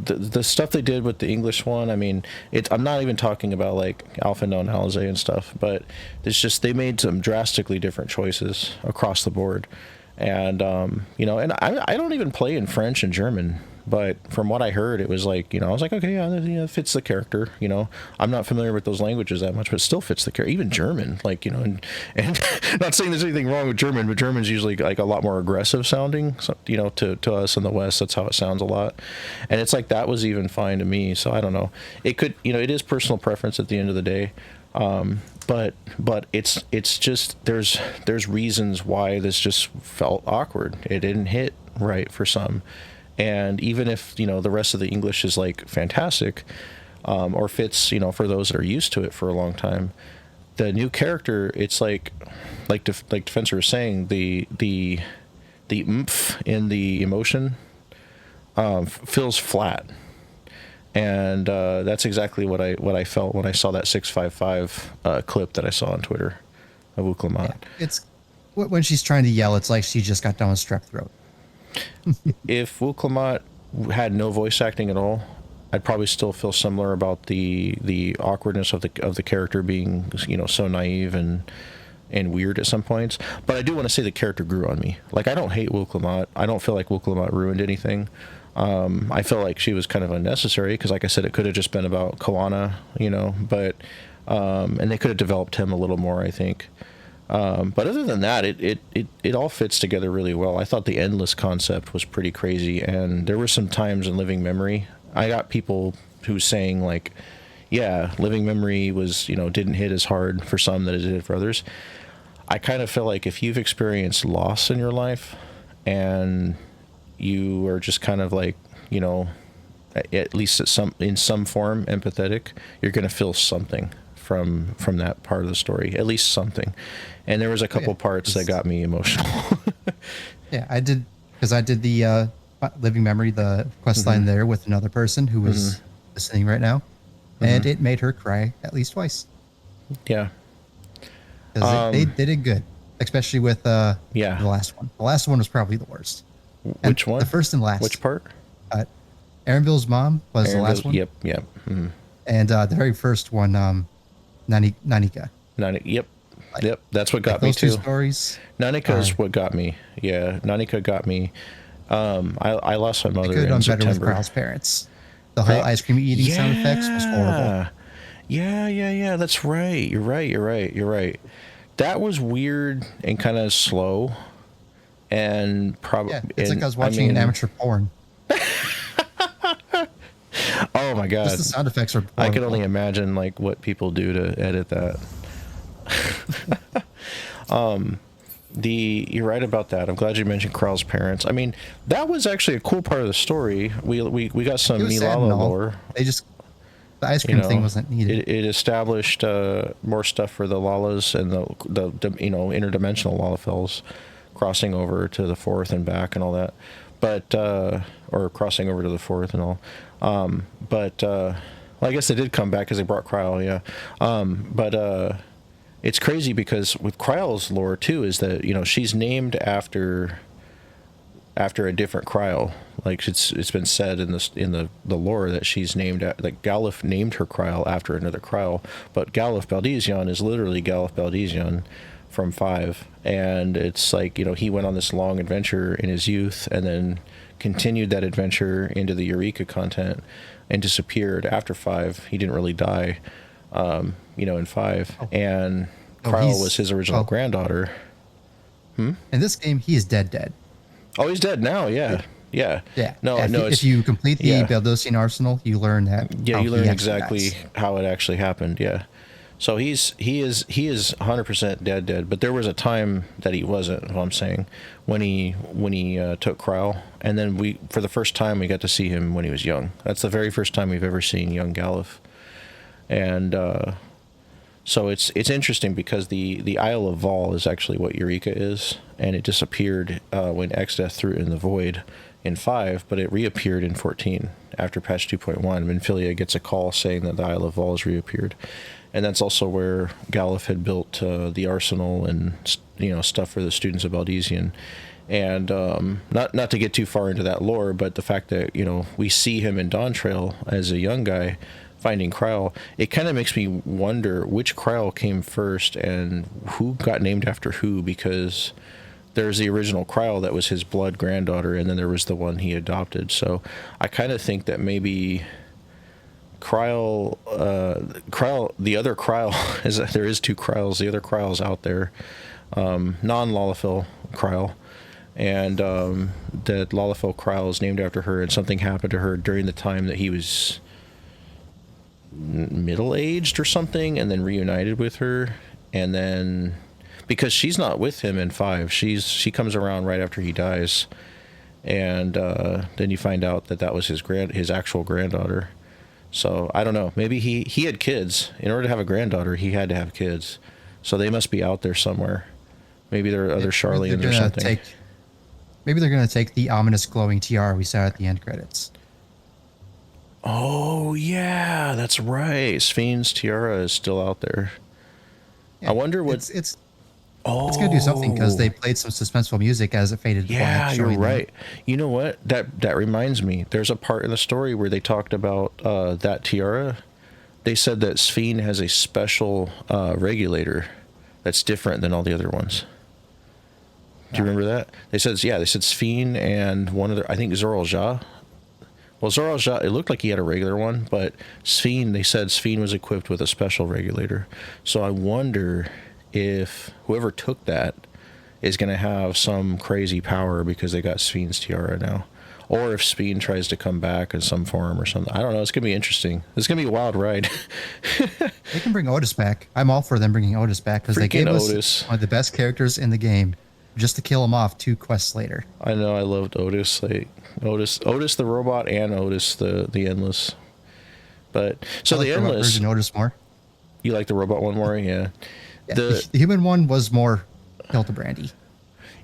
the stuff they did with the English one. I mean, I'm not even talking about like Alphinaud and Alizé and stuff, but it's just they made some drastically different choices across the board. And and I don't even play in French and German, but from what I heard, it was like, I was like, okay, yeah, it fits the character. I'm not familiar with those languages that much, but it still fits the character. Even German, like, and not saying there's anything wrong with German, but German's usually like a lot more aggressive sounding, so, to us in the West. That's how it sounds a lot. And it's like, that was even fine to me. So I don't know. It could, it is personal preference at the end of the day. But it's just, there's reasons why this just felt awkward. It didn't hit right for some. And even if, the rest of the English is like fantastic, or fits, for those that are used to it for a long time, the new character, it's like Defensor was saying, the oomph in the emotion, feels flat. And that's exactly what I felt when I saw that 655 clip that I saw on Twitter of Wuklamot. Yeah, it's when she's trying to yell, it's like she just got done with strep throat. If Wuklamot had no voice acting at all, I'd probably still feel similar about the awkwardness of the character being so naive and weird at some points. But I do want to say the character grew on me. Like, I don't hate Wuklamot. I don't feel like Wuklamot ruined anything. I feel like she was kind of unnecessary, because like I said, it could have just been about Koana, but and they could have developed him a little more, I think. But other than that, it all fits together really well. I thought the endless concept was pretty crazy, and there were some times in Living Memory, I got people who saying like, yeah, Living Memory was, didn't hit as hard for some that it did for others. I kind of feel like if you've experienced loss in your life and you are just kind of like, at least in some form empathetic, you're going to feel something from that part of the story, at least something. And there was a couple parts that got me emotional. Yeah, I did the living memory, the quest line there with another person who was listening right now, and it made her cry at least twice. Yeah. Because they did good, especially with the last one. The last one was probably the worst. Which one? The first and last. Which part? Aaronville's mom was the last one. Yep. Mm-hmm. And the very first one, Nanika. Yep. Yep. That's what got me those too. Two stories. Nanika is what got me. Yeah, Nanika got me. I lost my mother Could have done in better with September. Carl's parents. The whole ice cream eating sound effects was horrible. Yeah. That's right. You're right. That was weird and kind of slow, and probably. Yeah, it's like I was watching an amateur porn. Oh my god! Just the sound effects are horrible. I could only imagine like what people do to edit that. You're right about that. I'm glad you mentioned Kral's parents. I mean, that was actually a cool part of the story. We got some Milala lore. The ice cream thing wasn't needed. It established more stuff for the Lalas and the interdimensional Lalafels crossing over to the fourth and back and all that, but or crossing over to the fourth and all. Well, I guess they did come back because they brought Krile, yeah. It's crazy because with Kryle's lore too is that she's named after a different Kryle. Like it's been said in the lore that she's named like Galuf named her Kryle after another Kryle, but Galuf Baldesion is literally Galuf Baldesion from 5, and it's like he went on this long adventure in his youth and then continued that adventure into the Eureka content and disappeared after 5. He didn't really die, in 5, and Kryle was his original granddaughter. In this game, he is dead. Oh, he's dead now. Yeah. No. If you complete the Baldosian Arsenal, you learn that. Yeah, you learn exactly how it actually happened. Yeah. So he is 100% dead. But there was a time that he wasn't. What I'm saying, when he took Kryle, and then for the first time we got to see him when he was young. That's the very first time we've ever seen young Galuf, and so it's interesting because the Isle of Vol is actually what Eureka is, and it disappeared when Exdeath threw it in the void in 5, but it reappeared in 14 after patch 2.1. Minfilia gets a call saying that the Isle of Vol has reappeared, and that's also where Galuf had built the arsenal and stuff for the students of Baldesian. And not to get too far into that lore, but the fact that we see him in Dawntrail as a young guy finding Kryle, it kind of makes me wonder which Kryle came first and who got named after who, because there's the original Kryle that was his blood granddaughter, and then there was the one he adopted. So I kind of think that maybe Kryle, the other Kryle, there is 2 Kryles, the other Kryle's out there, non-Lalafell Kryle, and that Lalafell Kryle is named after her, and something happened to her during the time that he was middle-aged or something, and then reunited with her, and then because she's not with him in 5, she comes around right after he dies, and then you find out that was his actual granddaughter. So I don't know, maybe he had kids. In order to have a granddaughter, he had to have kids, so they must be out there somewhere. Maybe there are other Charlians or something. Maybe they're going to take the ominous glowing tiara we saw at the end credits. Oh, yeah, that's right. Sphaine's tiara is still out there. Yeah, I wonder what... It's going to do something because they played some suspenseful music as it faded to black. Yeah, you're right. You know what? That reminds me. There's a part in the story where they talked about that tiara. They said that Sphene has a special regulator that's different than all the other ones. Do you remember that? They said Sphene and one other, I think Zoral Ja. Well, Zoral Ja, it looked like he had a regular one, but Sphene, they said Sphene was equipped with a special regulator. So I wonder if whoever took that is going to have some crazy power because they got Sphene's tiara now. Or if Sphene tries to come back in some form or something. I don't know. It's going to be interesting. It's going to be a wild ride. They can bring Otis back. I'm all for them bringing Otis back because they gave us one of the best characters in the game just to kill him off 2 quests later. I know. I loved Otis. Otis the robot and Otis the Endless. But so the Endless version Otis more. You like the robot one more? Yeah. Yeah, the human one was more Hildebrandy.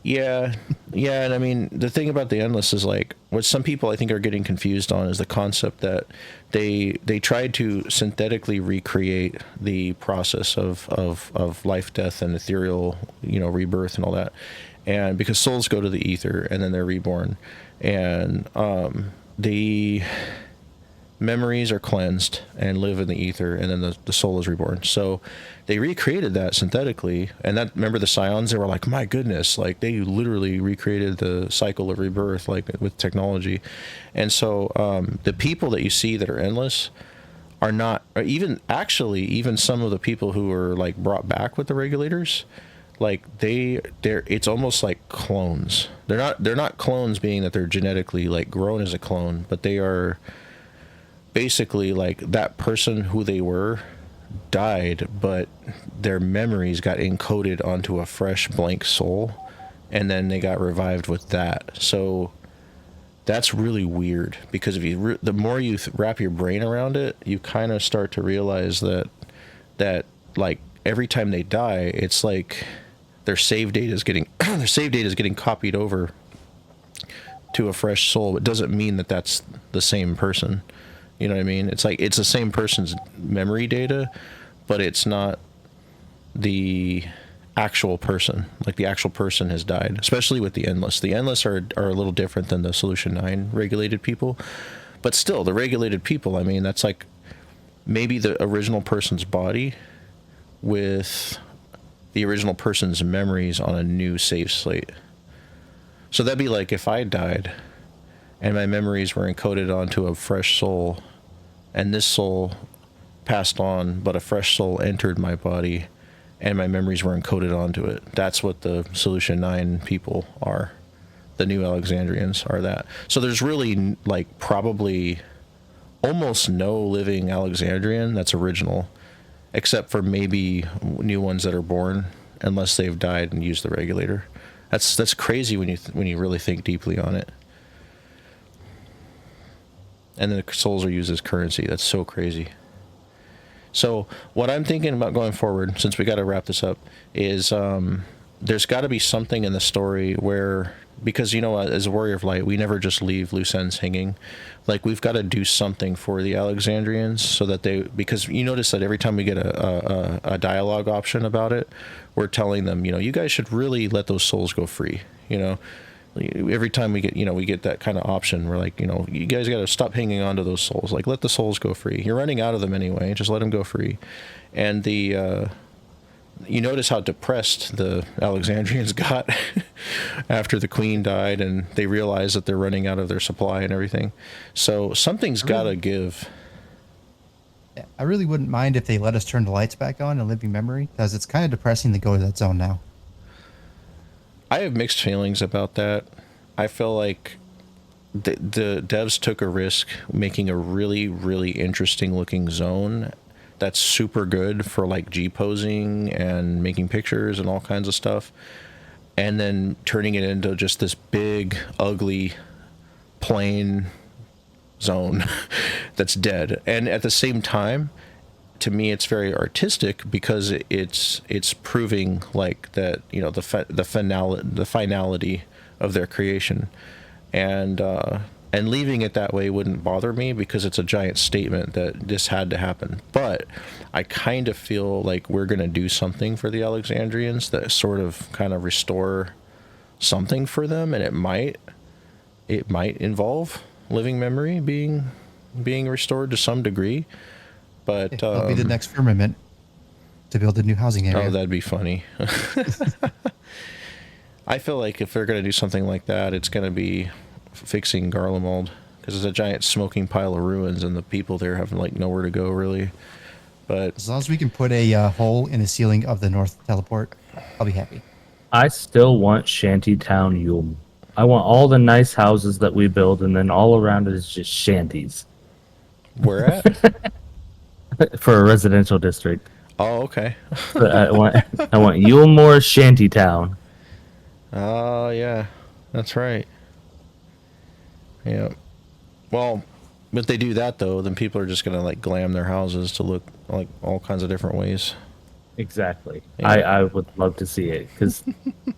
Yeah, yeah, and I mean the thing about the endless is like what some people I think are getting confused on is the concept that they tried to synthetically recreate the process of life, death, and ethereal, rebirth and all that, and because souls go to the ether and then they're reborn, and the memories are cleansed and live in the ether, and then the soul is reborn. So they recreated that synthetically, and that, remember the Scions, they were like, my goodness, like they literally recreated the cycle of rebirth, like with technology. And so the people that you see that are endless are not, or even some of the people who are like brought back with the regulators, like they're it's almost like clones. They're not clones, being that they're genetically like grown as a clone, but they are basically like that person who they were died, but their memories got encoded onto a fresh blank soul, and then they got revived with that. So that's really weird, because if you the more you wrap your brain around it, you kind of start to realize that like every time they die, it's like their save data is getting copied over to a fresh soul. It doesn't mean that that's the same person. You know what I mean? It's like it's the same person's memory data, but it's not the actual person. Like the actual person has died, especially with the endless. The endless are a little different than the Solution 9 regulated people, but still the regulated people, I mean, that's like maybe the original person's body with the original person's memories on a new save slate. So that'd be like if I died and my memories were encoded onto a fresh soul, and this soul passed on, but a fresh soul entered my body, and my memories were encoded onto it. That's what the Solution 9 people are. The new Alexandrians are that. So there's really, like, probably almost no living Alexandrian that's original, except for maybe new ones that are born, unless they've died and used the regulator. That's crazy when you really think deeply on it. And then the souls are used as currency. That's so crazy. So what I'm thinking about going forward, since we got to wrap this up, is there's got to be something in the story where, because, as a Warrior of Light, we never just leave loose ends hanging. Like, we've got to do something for the Alexandrians so that because you notice that every time we get a dialogue option about it, we're telling them, you guys should really let those souls go free. Every time we get that kind of option, we're like, you guys got to stop hanging on to those souls. Like, let the souls go free. You're running out of them anyway. Just let them go free. And you notice how depressed the Alexandrians got after the queen died, and they realize that they're running out of their supply and everything. So something's got to give. Yeah, I really wouldn't mind if they let us turn the lights back on in living memory, because it's kind of depressing to go to that zone now. I have mixed feelings about that. I feel like the devs took a risk making a really, really interesting looking zone that's super good for like G-posing and making pictures and all kinds of stuff, and then turning it into just this big, ugly, plain zone that's dead. And at the same time, to me, it's very artistic, because it's proving like that, the finality of their creation, and leaving it that way wouldn't bother me, because it's a giant statement that this had to happen. But I kind of feel like we're gonna do something for the Alexandrians that sort of kind of restore something for them, and it might involve living memory being restored to some degree. But it'll be the next firmament to build a new housing area. Oh, that'd be funny. I feel like if they're going to do something like that, it's going to be fixing Garlemald, because it's a giant smoking pile of ruins, and the people there have like nowhere to go really. But as long as we can put a hole in the ceiling of the north teleport, I'll be happy. I still want Shantytown Yule. I want all the nice houses that we build, and then all around it is just shanties. Where at? For a residential district. Oh, okay. But I want Yulemore Shantytown. Oh, yeah. That's right. Yeah. Well, But they do that though, then people are just gonna like glam their houses to look like all kinds of different ways. Exactly. Yeah. I would love to see it because,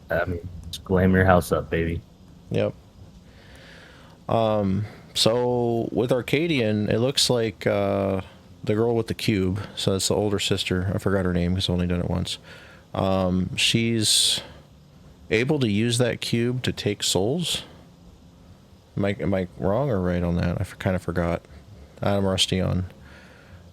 I mean, just glam your house up, baby. Yep. So with Arcadian, it looks like the girl with the cube. So that's the older sister. I forgot her name because I've only done it once. She's able to use that cube to take souls. Am I wrong or right on that? I kind of forgot. I'm rusty on.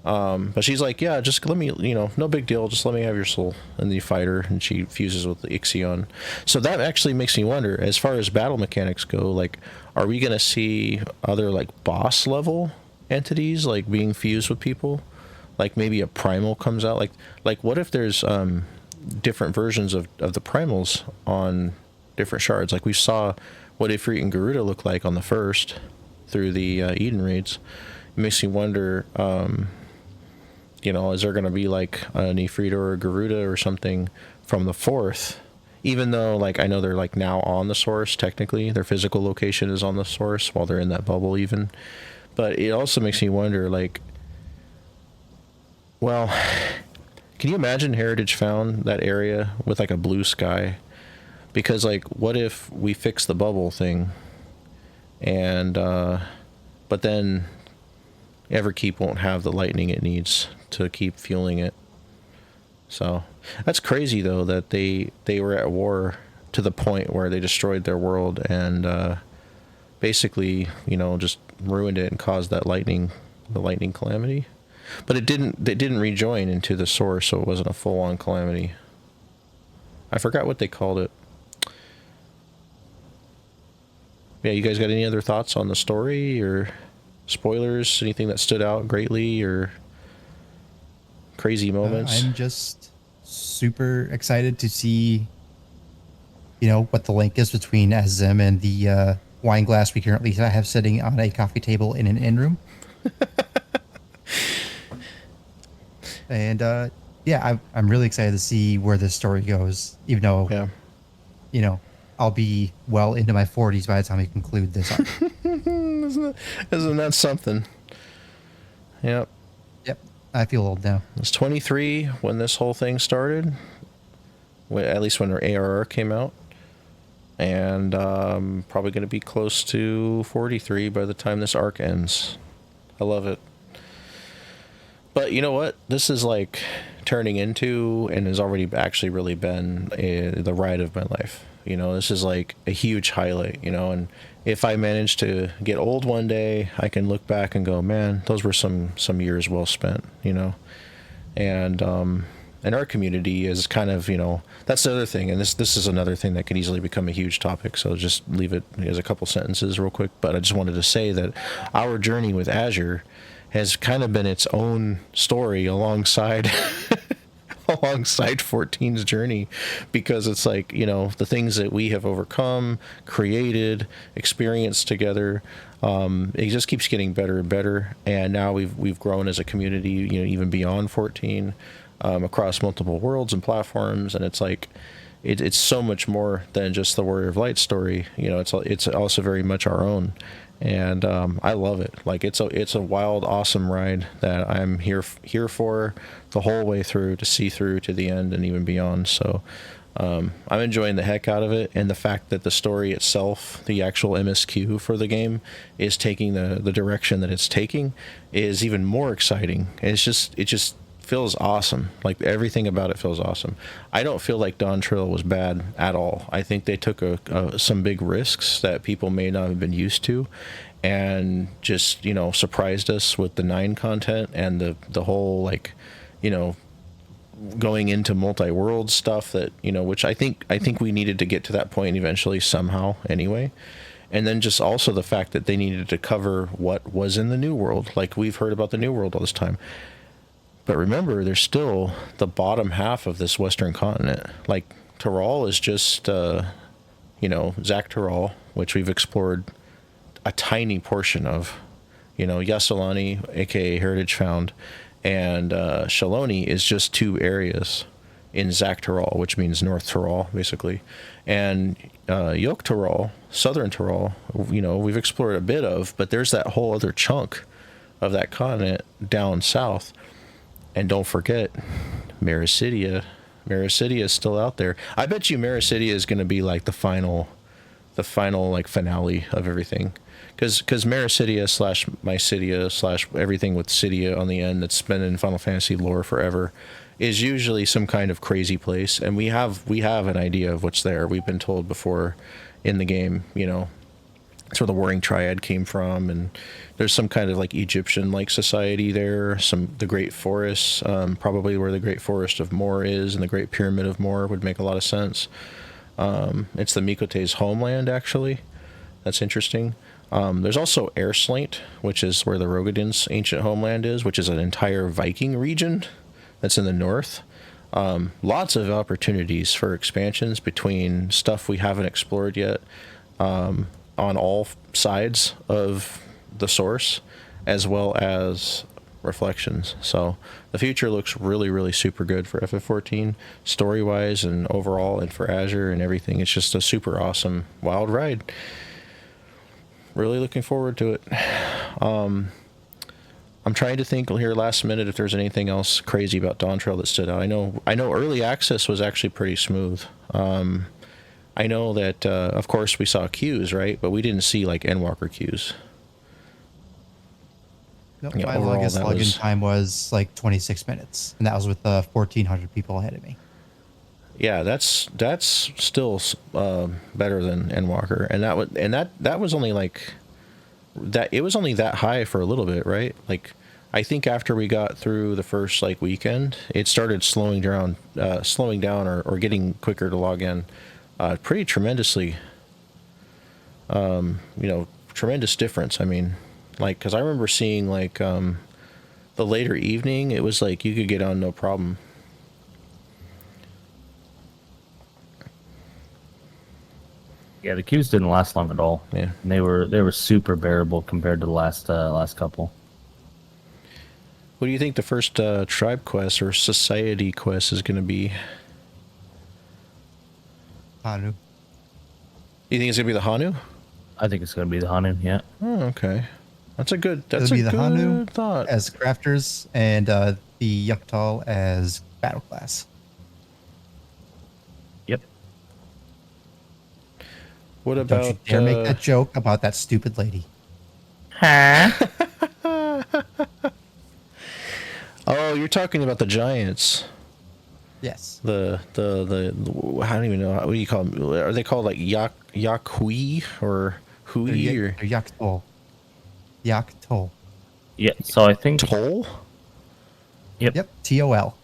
But she's like, yeah, just let me, no big deal. Just let me have your soul. And you fight her, and she fuses with the Ixion. So that actually makes me wonder, as far as battle mechanics go, like, are we going to see other, like, boss level entities, like, being fused with people? Like, maybe a primal comes out? Like what if there's different versions of the primals on different shards? Like, we saw what Ifrit and Garuda look like on the first through the Eden raids. It makes me wonder, is there going to be like an Ifrit or a Garuda or something from the fourth? Even though, like, I know they're like now on the source, technically their physical location is on the source while they're in that bubble even. But it also makes me wonder, like, well, can you imagine Heritage found that area with like a blue sky? Because, like, what if we fix the bubble thing and but then Everkeep won't have the lightning it needs to keep fueling it? So that's crazy though, that they were at war to the point where they destroyed their world and basically, just ruined it and caused that lightning calamity. But they didn't rejoin into the source, so it wasn't a full-on calamity. I forgot what they called it. Yeah, you guys got any other thoughts on the story or spoilers? Anything that stood out greatly or crazy moments? I'm just super excited to see, what the link is between Azim and the wine glass we currently have sitting on a coffee table in an inn room. And I'm really excited to see where this story goes, even though, I'll be well into my 40s by the time we conclude this arc. Isn't that something? Yep. Yep. I feel old now. I was 23 when this whole thing started, at least when our ARR came out. And probably going to be close to 43 by the time this arc ends. I love it. But you know what? This is like turning into, and has already actually really been the ride of my life. This is like a huge highlight, and if I manage to get old one day, I can look back and go, man, those were some years well spent, and our community is kind of, that's the other thing. And this is another thing that could easily become a huge topic. So just leave it as a couple sentences real quick. But I just wanted to say that our journey with Azure has kind of been its own story alongside 14's journey, because it's like, the things that we have overcome, created, experienced together, it just keeps getting better and better. And now we've grown as a community, even beyond 14, across multiple worlds and platforms. And it's like, it's so much more than just the Warrior of Light story. It's also very much our own. And I love it. Like, it's a wild, awesome ride that I'm here for the whole way through, to see through to the end and even beyond. So I'm enjoying the heck out of it, and the fact that the story itself, the actual MSQ for the game, is taking the direction that it's taking is even more exciting. And it just feels awesome. Like, everything about it feels awesome. I don't feel like Dawn Trail was bad at all. I think they took some big risks that people may not have been used to, and just, surprised us with the 9 content and the whole, like, going into multi-world stuff that, which I think we needed to get to that point eventually somehow anyway. And then just also the fact that they needed to cover what was in the New World. Like, we've heard about the New World all this time. But remember, there's still the bottom half of this Western continent. Like, Tyrol is just, Zach Tyrol, which we've explored a tiny portion of. Yasolani, aka Heritage Found, and Shaloni is just 2 areas in Zach Tyrol, which means North Tyrol, basically. And Yoke Tyrol, Southern Tyrol, we've explored a bit of, but there's that whole other chunk of that continent down south. And don't forget, Mericidia. Mericidia is still out there. I bet you Mericidia is going to be like the final like finale of everything, because Mericidia slash Mycidia slash everything with Cydia on the end that's been in Final Fantasy lore forever is usually some kind of crazy place, and we have an idea of what's there. We've been told before in the game, you know, it's where the Warring Triad came from, and there's some kind of like Egyptian like society there. The Great Forest, probably where the Great Forest of Mor is, and the Great Pyramid of Mor would make a lot of sense. It's the Mikote's homeland, actually. That's interesting. There's also Airslaint, which is where the Rogadin's ancient homeland is, which is an entire Viking region that's in the north. Lots of opportunities for expansions between stuff we haven't explored yet, on all sides of the source, as well as reflections. So the future looks really, really super good for FF14 story-wise and overall, and for Azure and everything. It's just a super awesome wild ride. Really looking forward to it. I'm trying to think here last minute if there's anything else crazy about Dawn Trail that stood out. I know early access was actually pretty smooth. I know that of course we saw queues, right? But we didn't see like Endwalker queues. Nope, Yeah, my overall, longest that login was- time was like 26 minutes, and that was with 1,400 people ahead of me. Yeah, that's still better than Endwalker, and that was only like that. It was only that high for a little bit, right? Like, I think after we got through the first like weekend, it started slowing down or getting quicker to log in, pretty tremendously. Tremendous difference. I mean, like, because I remember seeing like the later evening, it was like you could get on no problem. Yeah, the queues didn't last long at all. Yeah. And they were super bearable compared to the last couple. What do you think the first tribe quest or society quest is going to be? Hanu. You think it's going to be the Hanu? I think it's going to be the Hanu, yeah. Oh, okay. That's a good. That's It'll a be the good Hanu thought. as crafters and the Yuktal as battle class. Yep. What Don't about? you dare make that joke about that stupid lady. Huh? Oh, you're talking about the giants. Yes. The I don't even know what do you call them? Are they called like Yakhui or Hui or They're Yaktol. Yaktol. Yeah, so I think Toll? Yep. TOL.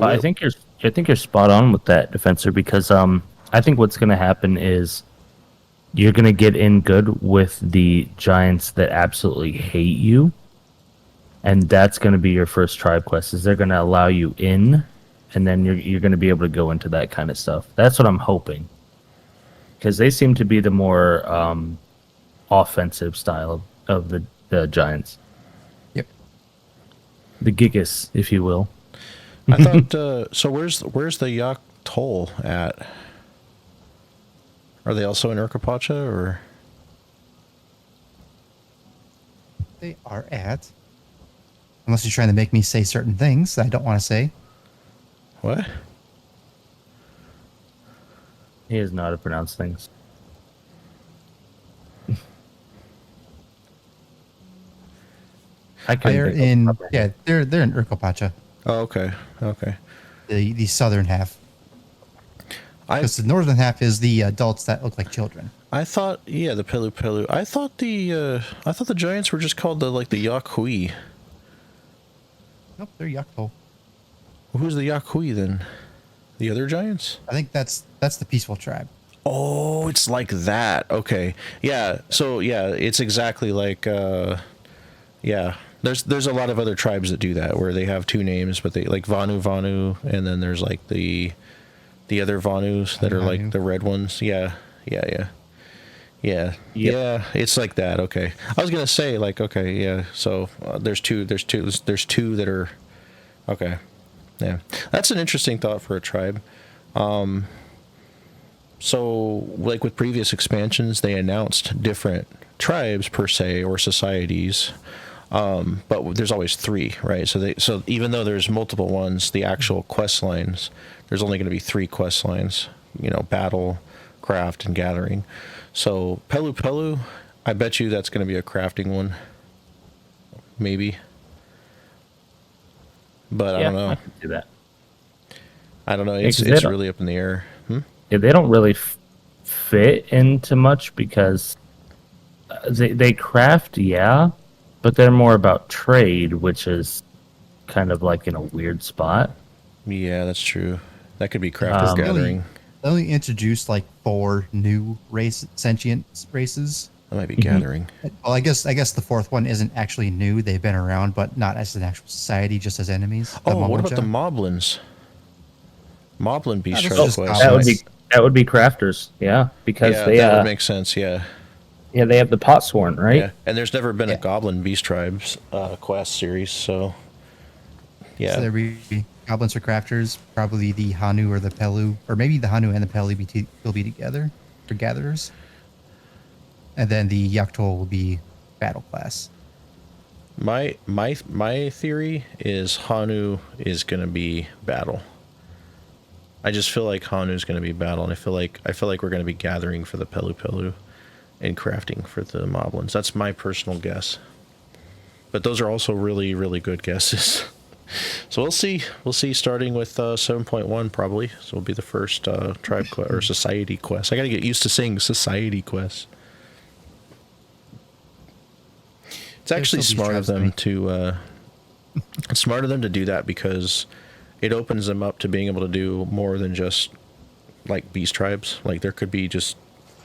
I think you're spot on with that, Defensor, because I think what's going to happen is you're going to get in good with the giants that absolutely hate you, and that's going to be your first tribe quest. Is they're going to allow you in, and then you're going to be able to go into that kind of stuff. That's what I'm hoping, because they seem to be the more offensive style of the giants, Yep. the Gigas, if you will. I thought so. Where's the Yak Toll at? Are they also in Urkapacha or? They are at. Unless you're trying to make me say certain things that I don't want to say. What? He doesn't know how to pronounce things. I couldn't They're think of in. the proper- Yeah, they're in Urkopacha, Oh, okay. Okay. the southern half. I Because the northern half is the adults that look like children. thought the Pelu Pelu. I thought the giants were just called the Yakhui. Nope, they're Yaktol. Who's the Yakhui then? The other giants? I think that's the peaceful tribe. Oh, it's like that. Okay. Yeah. So yeah, it's exactly like yeah. There's a lot of other tribes that do that where they have two names, but they like Vanu, and then there's like the other Vanus that are like Vanu. the red ones. Yeah. Yep. It's like that. Okay. I was gonna say like okay, yeah. So there's two that are okay. Yeah, that's an interesting thought for a tribe. So, like with previous expansions, they announced different tribes per se or societies, but there's always 3, right? So even though there's multiple ones, the actual quest lines, there's only going to be 3 quest lines. You know, battle, craft, and gathering. So Pelu Pelu, I bet you that's going to be a crafting one, maybe. But I don't know. I can do that. I don't know. Yeah, It's 'cause they don't- really up in the air. Yeah, they don't really fit into much because they craft, yeah, but they're more about trade, which is kind of like in a weird spot. Yeah, that's true. That could be craft or Um, gathering. They only introduced like 4 new sentient races. That might be Mhm. gathering. Well, I guess the 4th one isn't actually new. They've been around, but not as an actual society, just as enemies. Oh, what about the Moblin? Moblins? Moblin Beast that's Tribe just quest. how- That would be crafters, yeah, because Yeah, they that would make sense. Yeah, they have the pot sworn, right? yeah. And there's never been a Yeah. Goblin Beast Tribes quest series, so yeah. So there be goblins for crafters, probably the Hanu or the Pelu, or maybe the Hanu and the Pelu will be together for gatherers. And then the Yaktol will be battle class. My theory is Hanu is gonna be battle. I just feel like Hanu is gonna be battle, and I feel like we're gonna be gathering for the Pelu Pelu and crafting for the Moblins. That's my personal guess. But those are also really, really good guesses. So we'll see. We'll see. Starting with 7.1 probably. So it'll be the first tribe quest or society quest. I gotta get used to saying society quest. It's actually still these smart of tribes to them me. to. It's smart of them to do that because it opens them up to being able to do more than just like beast tribes. Like there could be just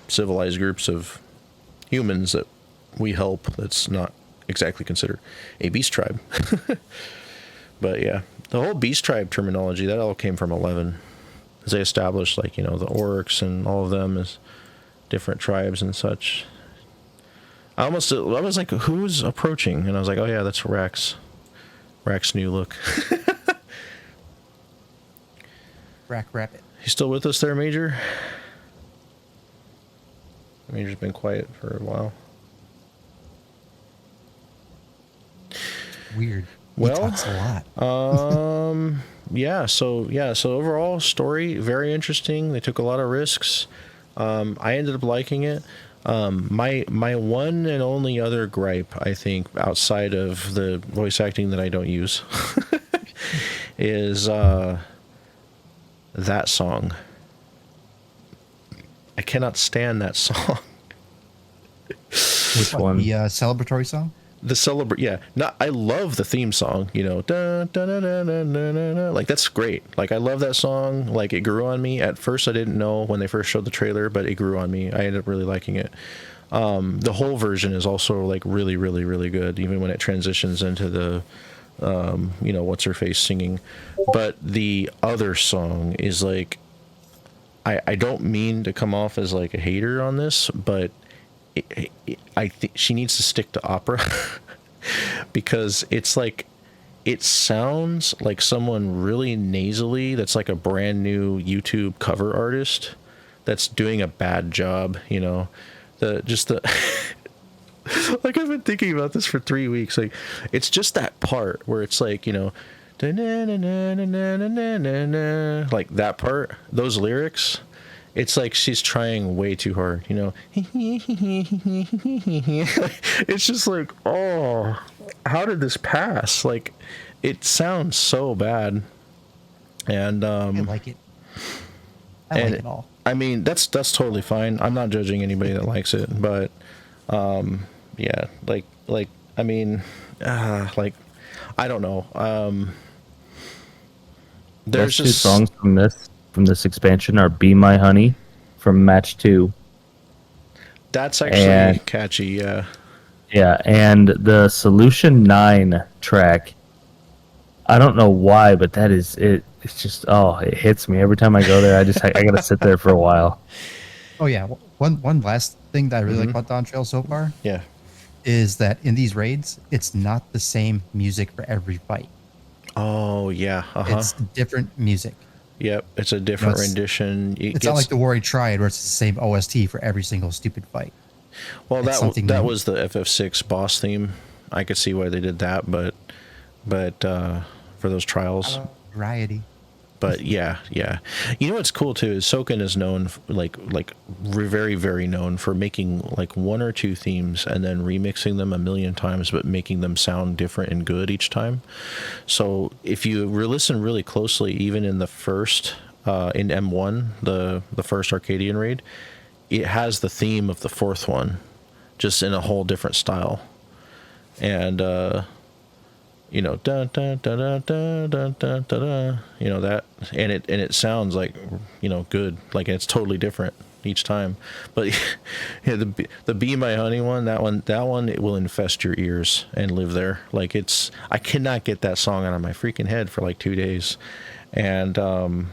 civilized groups of humans that we help. That's not exactly considered a beast tribe. But yeah, the whole beast tribe terminology, that all came from 11. As they established, like, you know, the orcs and all of them as different tribes and such. I was like, who's approaching? And I was like, oh yeah, that's Rax. Rax's new look. Rack Rapid. You still with us there, Major? Major's been quiet for a while. Weird. He Well, talks a lot. So overall story very interesting. They took a lot of risks. I ended up liking it. My one and only other gripe, I think, outside of the voice acting that I don't use, is that song. I cannot stand that song. Which one? The celebratory song? The celebrate, yeah. No, I love the theme song. You know, da, da, da, da, da, da, da, da. Like that's great. Like I love that song. Like it grew on me. At first, I didn't know when they first showed the trailer, but it grew on me. I ended up really liking it. The whole version is also like really, really, really good. Even when it transitions into the, you know, what's her face singing. But the other song is like, I don't mean to come off as like a hater on this, but I think she needs to stick to opera because it's like it sounds like someone really nasally that's like a brand new YouTube cover artist that's doing a bad job, you know. Like I've been thinking about this for 3 weeks. Like it's just that part where it's like, you know, like that part, those lyrics. It's like she's trying way too hard, you know. It's just like, oh, how did this pass? Like, it sounds so bad. And I like it. I like it all. I mean, that's totally fine. I'm not judging anybody that likes it, but yeah, like I mean, like I don't know. There's Best two just songs from this expansion are "Be My Honey" from Match 2. that's actually and- catchy. Yeah. Yeah, and the Solution 9 track, I don't know why, but that is it. It's just it hits me every time I go there. I gotta sit there for a while. Oh yeah. One last thing that I really like Mhm. about Dawn Trail so far Yeah. is that in these raids, it's not the same music for every fight. Oh yeah. It's different music. Yep, it's a different it's- rendition. It's not like the Warrior Triad where it's the same OST for every single stupid fight. well, it's something that new. was the FF6 boss theme. I could see why they did that, but for those trials. Variety. But yeah. You know what's cool too is Soken is known very, very known for making like one or two themes and then remixing them a million times, but making them sound different and good each time. So if you listen really closely, even in the first in M1, the first Arcadian raid, it has the theme of the fourth one, just in a whole different style, and you know, da da da da da da da da, you know that, and it sounds like, you know, good, like it's totally different each time. But yeah, the Be My Honey one, that one, it will infest your ears and live there. Like I cannot get that song out of my freaking head for like 2 days, and the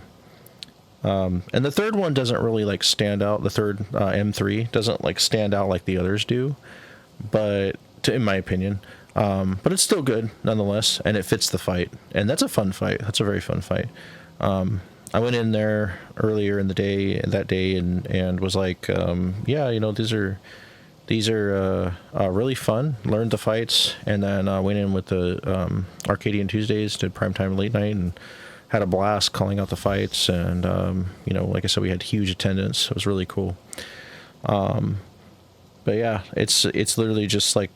third one doesn't really like stand out. The third M3 doesn't like stand out like the others do, but in my opinion. But it's still good nonetheless, and it fits the fight, and that's a fun fight. That's a very fun fight. I went in there earlier in the day that day and was like, yeah, you know, these are really fun. Learned the fights, and then went in with the Arcadian Tuesdays, did primetime late night, and had a blast calling out the fights. And you know, like I said, we had huge attendance. It was really cool. But yeah, it's literally just like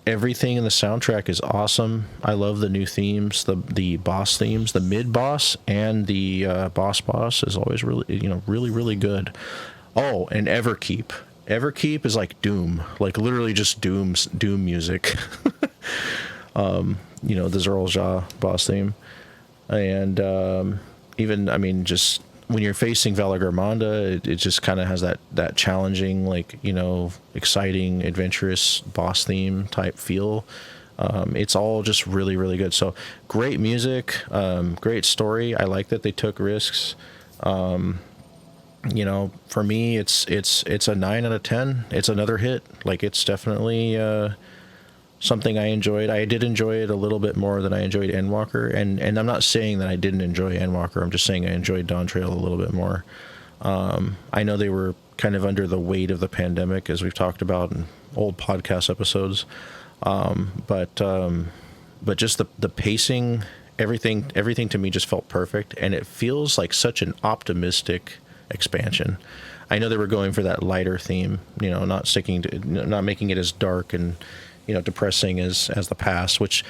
everything in the soundtrack is awesome. I love the new themes, the boss themes, the mid boss and the boss is always really, you know, really good. Oh, and Everkeep is like Doom, like literally just Doom music. You know, the Zerl boss theme, and even, I mean, just when you're facing Valagarmanda, it just kind of has that challenging, like, you know, exciting, adventurous boss theme type feel. It's all just really good. So great music, great story. I like that they took risks. You know, for me, it's a 9 out of 10. It's another hit. Like, it's definitely something I enjoyed. I did enjoy it a little bit more than I enjoyed Endwalker, and I'm not saying that I didn't enjoy Endwalker. I'm just saying I enjoyed Dawn Trail a little bit more. I know they were kind of under the weight of the pandemic, as we've talked about in old podcast episodes, but just the pacing, everything to me just felt perfect, and it feels like such an optimistic expansion. I know they were going for that lighter theme, you know, not making it as dark and, you know, depressing as the past, which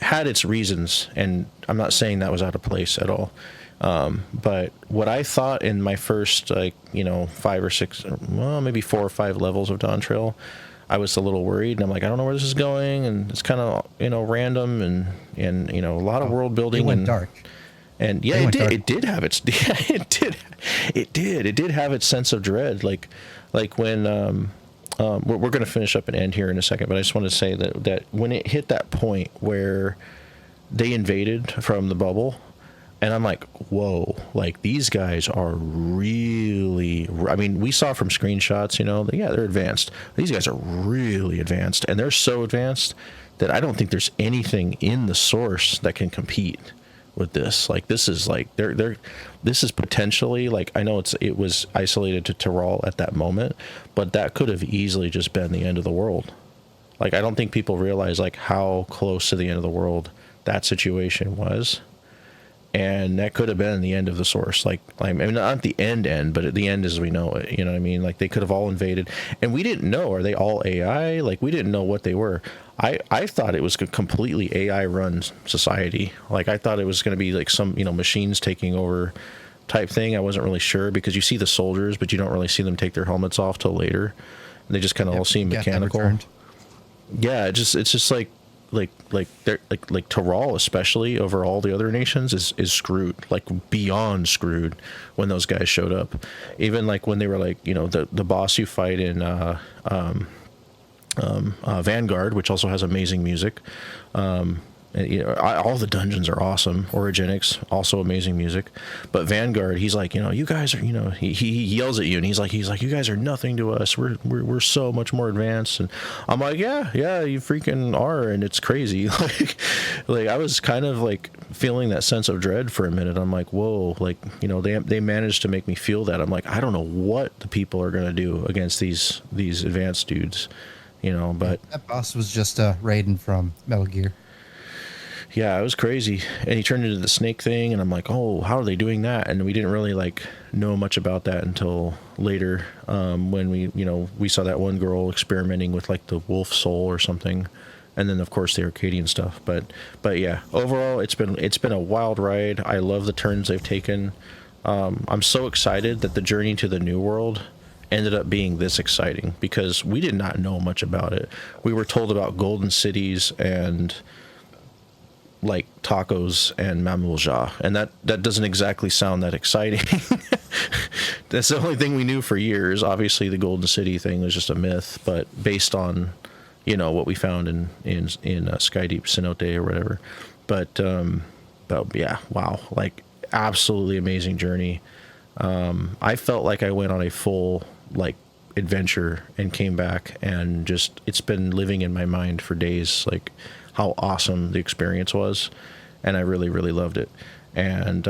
had its reasons, and I'm not saying that was out of place at all. But what I thought in my first, like, you know, 5 or 6, well, maybe 4 or 5 levels of Dawn Trail, I was a little worried, and I'm like, I don't know where this is going, and it's kind of, you know, random, and you know, a lot of world building. It went and dark. And yeah, it did have its it did have its sense of dread, like when we're going to finish up and end here in a second, but I just want to say that when it hit that point where they invaded from the bubble, and I'm like, whoa, like, these guys are really, I mean, we saw from screenshots, you know, yeah, they're advanced. These guys are really advanced, and they're so advanced that I don't think there's anything in the source that can compete with this. Like, this is like, this is potentially, like, I know it was isolated to Tyrol at that moment, but that could have easily just been the end of the world. Like, I don't think people realize, like, how close to the end of the world that situation was, and that could have been the end of the source. Like, I mean, not the end, but at the end as we know it, you know what I mean? Like, they could have all invaded, and we didn't know, are they all AI? Like, we didn't know what they were. I thought it was a completely AI run society. Like, I thought it was going to be like some, you know, machines taking over type thing. I wasn't really sure, because you see the soldiers, but you don't really see them take their helmets off till later. And they just kind of all seem mechanical. Yeah, it's just like Tyrol, especially over all the other nations, is screwed, like beyond screwed when those guys showed up. Even like when they were like, you know, the boss you fight in Vanguard, which also has amazing music. all the dungeons are awesome. Origenics, also amazing music. But Vanguard, he's like, you guys are, he yells at you, and he's like, you guys are nothing to us. We're so much more advanced. And I'm like, yeah, you freaking are, and it's crazy. like I was kind of like feeling that sense of dread for a minute. I'm like, whoa, like they managed to make me feel that. I'm like, I don't know what the people are gonna do against these advanced dudes, But That boss was just Raiden from Metal Gear. yeah, it was crazy. And he turned into the snake thing, and I'm like, oh, how are they doing that? And we didn't really like know much about that until later, when we saw that one girl experimenting with like the wolf soul or something, and then of course the Arcadian stuff. But yeah, overall it's been a wild ride. I love the turns they've taken. I'm so excited that the journey to the new world ended up being this exciting, because we did not know much about it. We were told about golden cities and like tacos and mamulja, and that doesn't exactly sound that exciting. That's the only thing we knew for years. Obviously the golden city thing was just a myth, but based on what we found in Skydeep Cenote or whatever. But yeah, wow, like absolutely amazing journey. I felt like I went on a full like adventure and came back, and just it's been living in my mind for days, like how awesome the experience was, and I really, really loved it. And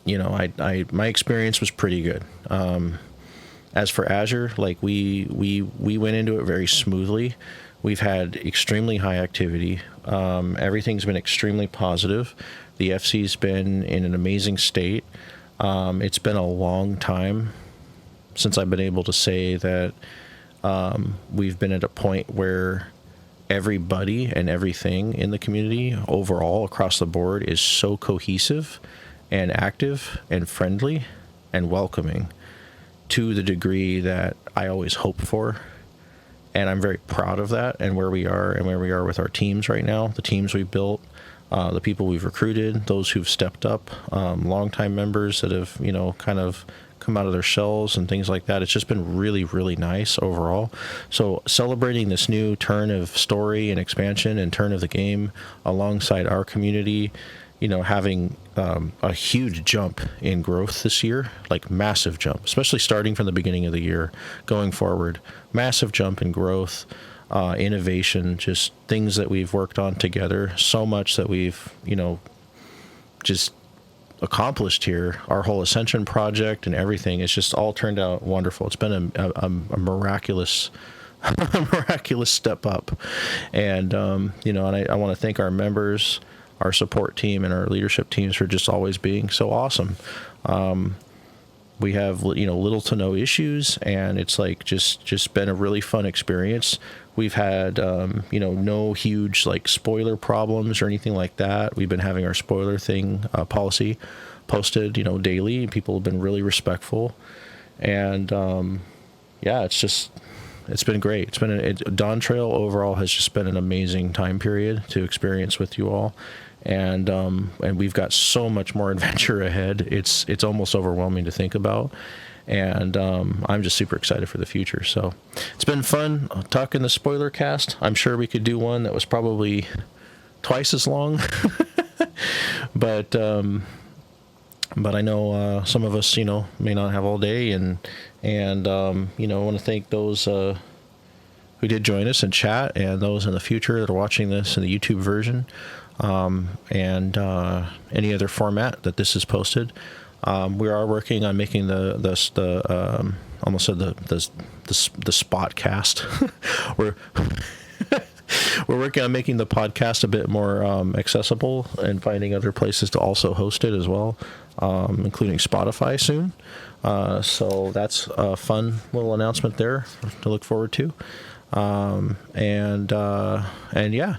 my experience was pretty good. As for Azure, like we went into it very smoothly. We've had extremely high activity. Everything's been extremely positive. The FC's been in an amazing state. It's been a long time since I've been able to say that we've been at a point where everybody and everything in the community overall across the board is so cohesive and active and friendly and welcoming, to the degree that I always hoped for. And I'm very proud of that, and where we are with our teams right now, the teams we've built, the people we've recruited, those who've stepped up, longtime members that have, kind of come out of their shells and things like that. It's just been really, really nice overall. So celebrating this new turn of story and expansion and turn of the game alongside our community, having a huge jump in growth this year, like massive jump, especially starting from the beginning of the year going forward, massive jump in growth, innovation, just things that we've worked on together, so much that we've, just accomplished here. Our whole Ascension project and everything, it's just all turned out wonderful. It's been a miraculous miraculous step up. And and I want to thank our members, our support team, and our leadership teams for just always being so awesome. We have little to no issues, and it's like just been a really fun experience. We've had no huge like spoiler problems or anything like that. We've been having our spoiler thing policy posted daily. People have been really respectful, and yeah, it's been great. It's been Dawn Trail overall has just been an amazing time period to experience with you all. And we've got so much more adventure ahead. It's almost overwhelming to think about, and I'm just super excited for the future. So it's been fun talking the spoiler cast. I'm sure we could do one that was probably twice as long, but I know some of us may not have all day, and I want to thank those who did join us in chat, and those in the future that are watching this in the YouTube version. And any other format that this is posted. We are working on making the almost said the spot cast. we're working on making the podcast a bit more accessible, and finding other places to also host it as well, including Spotify soon. So that's a fun little announcement there to look forward to. And yeah.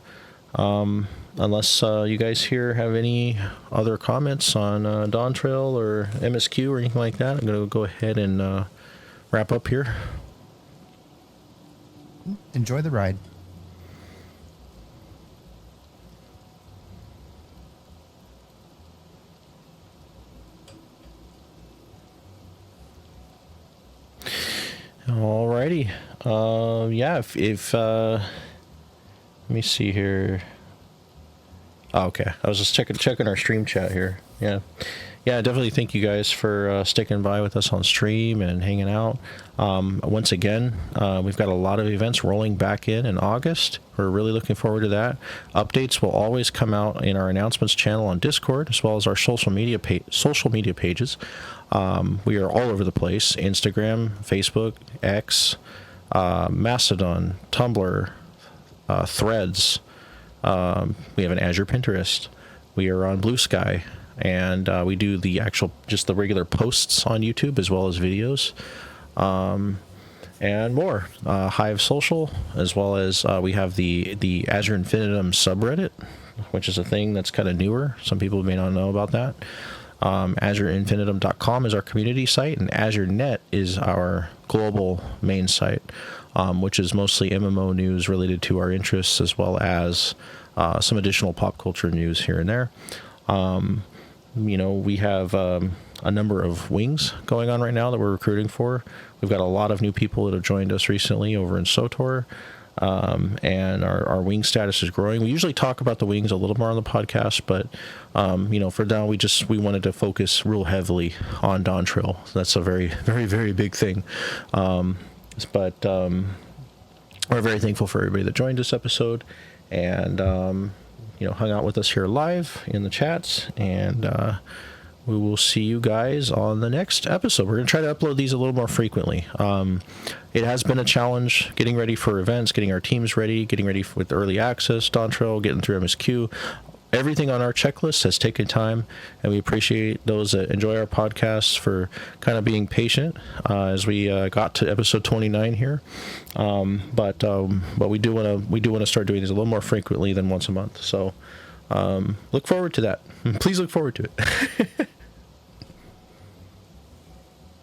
Unless you guys here have any other comments on Dawn Trail or MSQ or anything like that, I'm going to go ahead and wrap up here. Enjoy the ride. Alrighty. Yeah, if let me see here. Oh, okay. I was just checking our stream chat here. Yeah. Yeah, definitely thank you guys for sticking by with us on stream and hanging out. Once again, we've got a lot of events rolling back in August. We're really looking forward to that. Updates will always come out in our announcements channel on Discord, as well as our social media pages. We are all over the place: Instagram, Facebook, X, Mastodon, Tumblr, Threads. We have an Azure Pinterest. We are on Blue Sky. And we do the regular posts on YouTube as well as videos, and more. Hive Social, as well as we have the Azure Infinitum subreddit, which is a thing that's kind of newer. Some people may not know about that. AzureInfinitum.com is our community site, and AzureNet is our global main site, which is mostly MMO news related to our interests, as well as some additional pop culture news here and there. We have a number of wings going on right now that we're recruiting for. We've got a lot of new people that have joined us recently over in SOTOR, and our wing status is growing. We usually talk about the wings a little more on the podcast, but for now we wanted to focus real heavily on Dawn Trail. So that's a very, very, very big thing. But we're very thankful for everybody that joined this episode and hung out with us here live in the chats, and we will see you guys on the next episode. We're going to try to upload these a little more frequently. It has been a challenge getting ready for events, getting our teams ready, getting ready with early access, Dawn Trail, getting through MSQ. Everything on our checklist has taken time, and we appreciate those that enjoy our podcasts for kind of being patient as we got to episode 29 here. But we do want to start doing these a little more frequently than once a month. So look forward to that. Please look forward to it.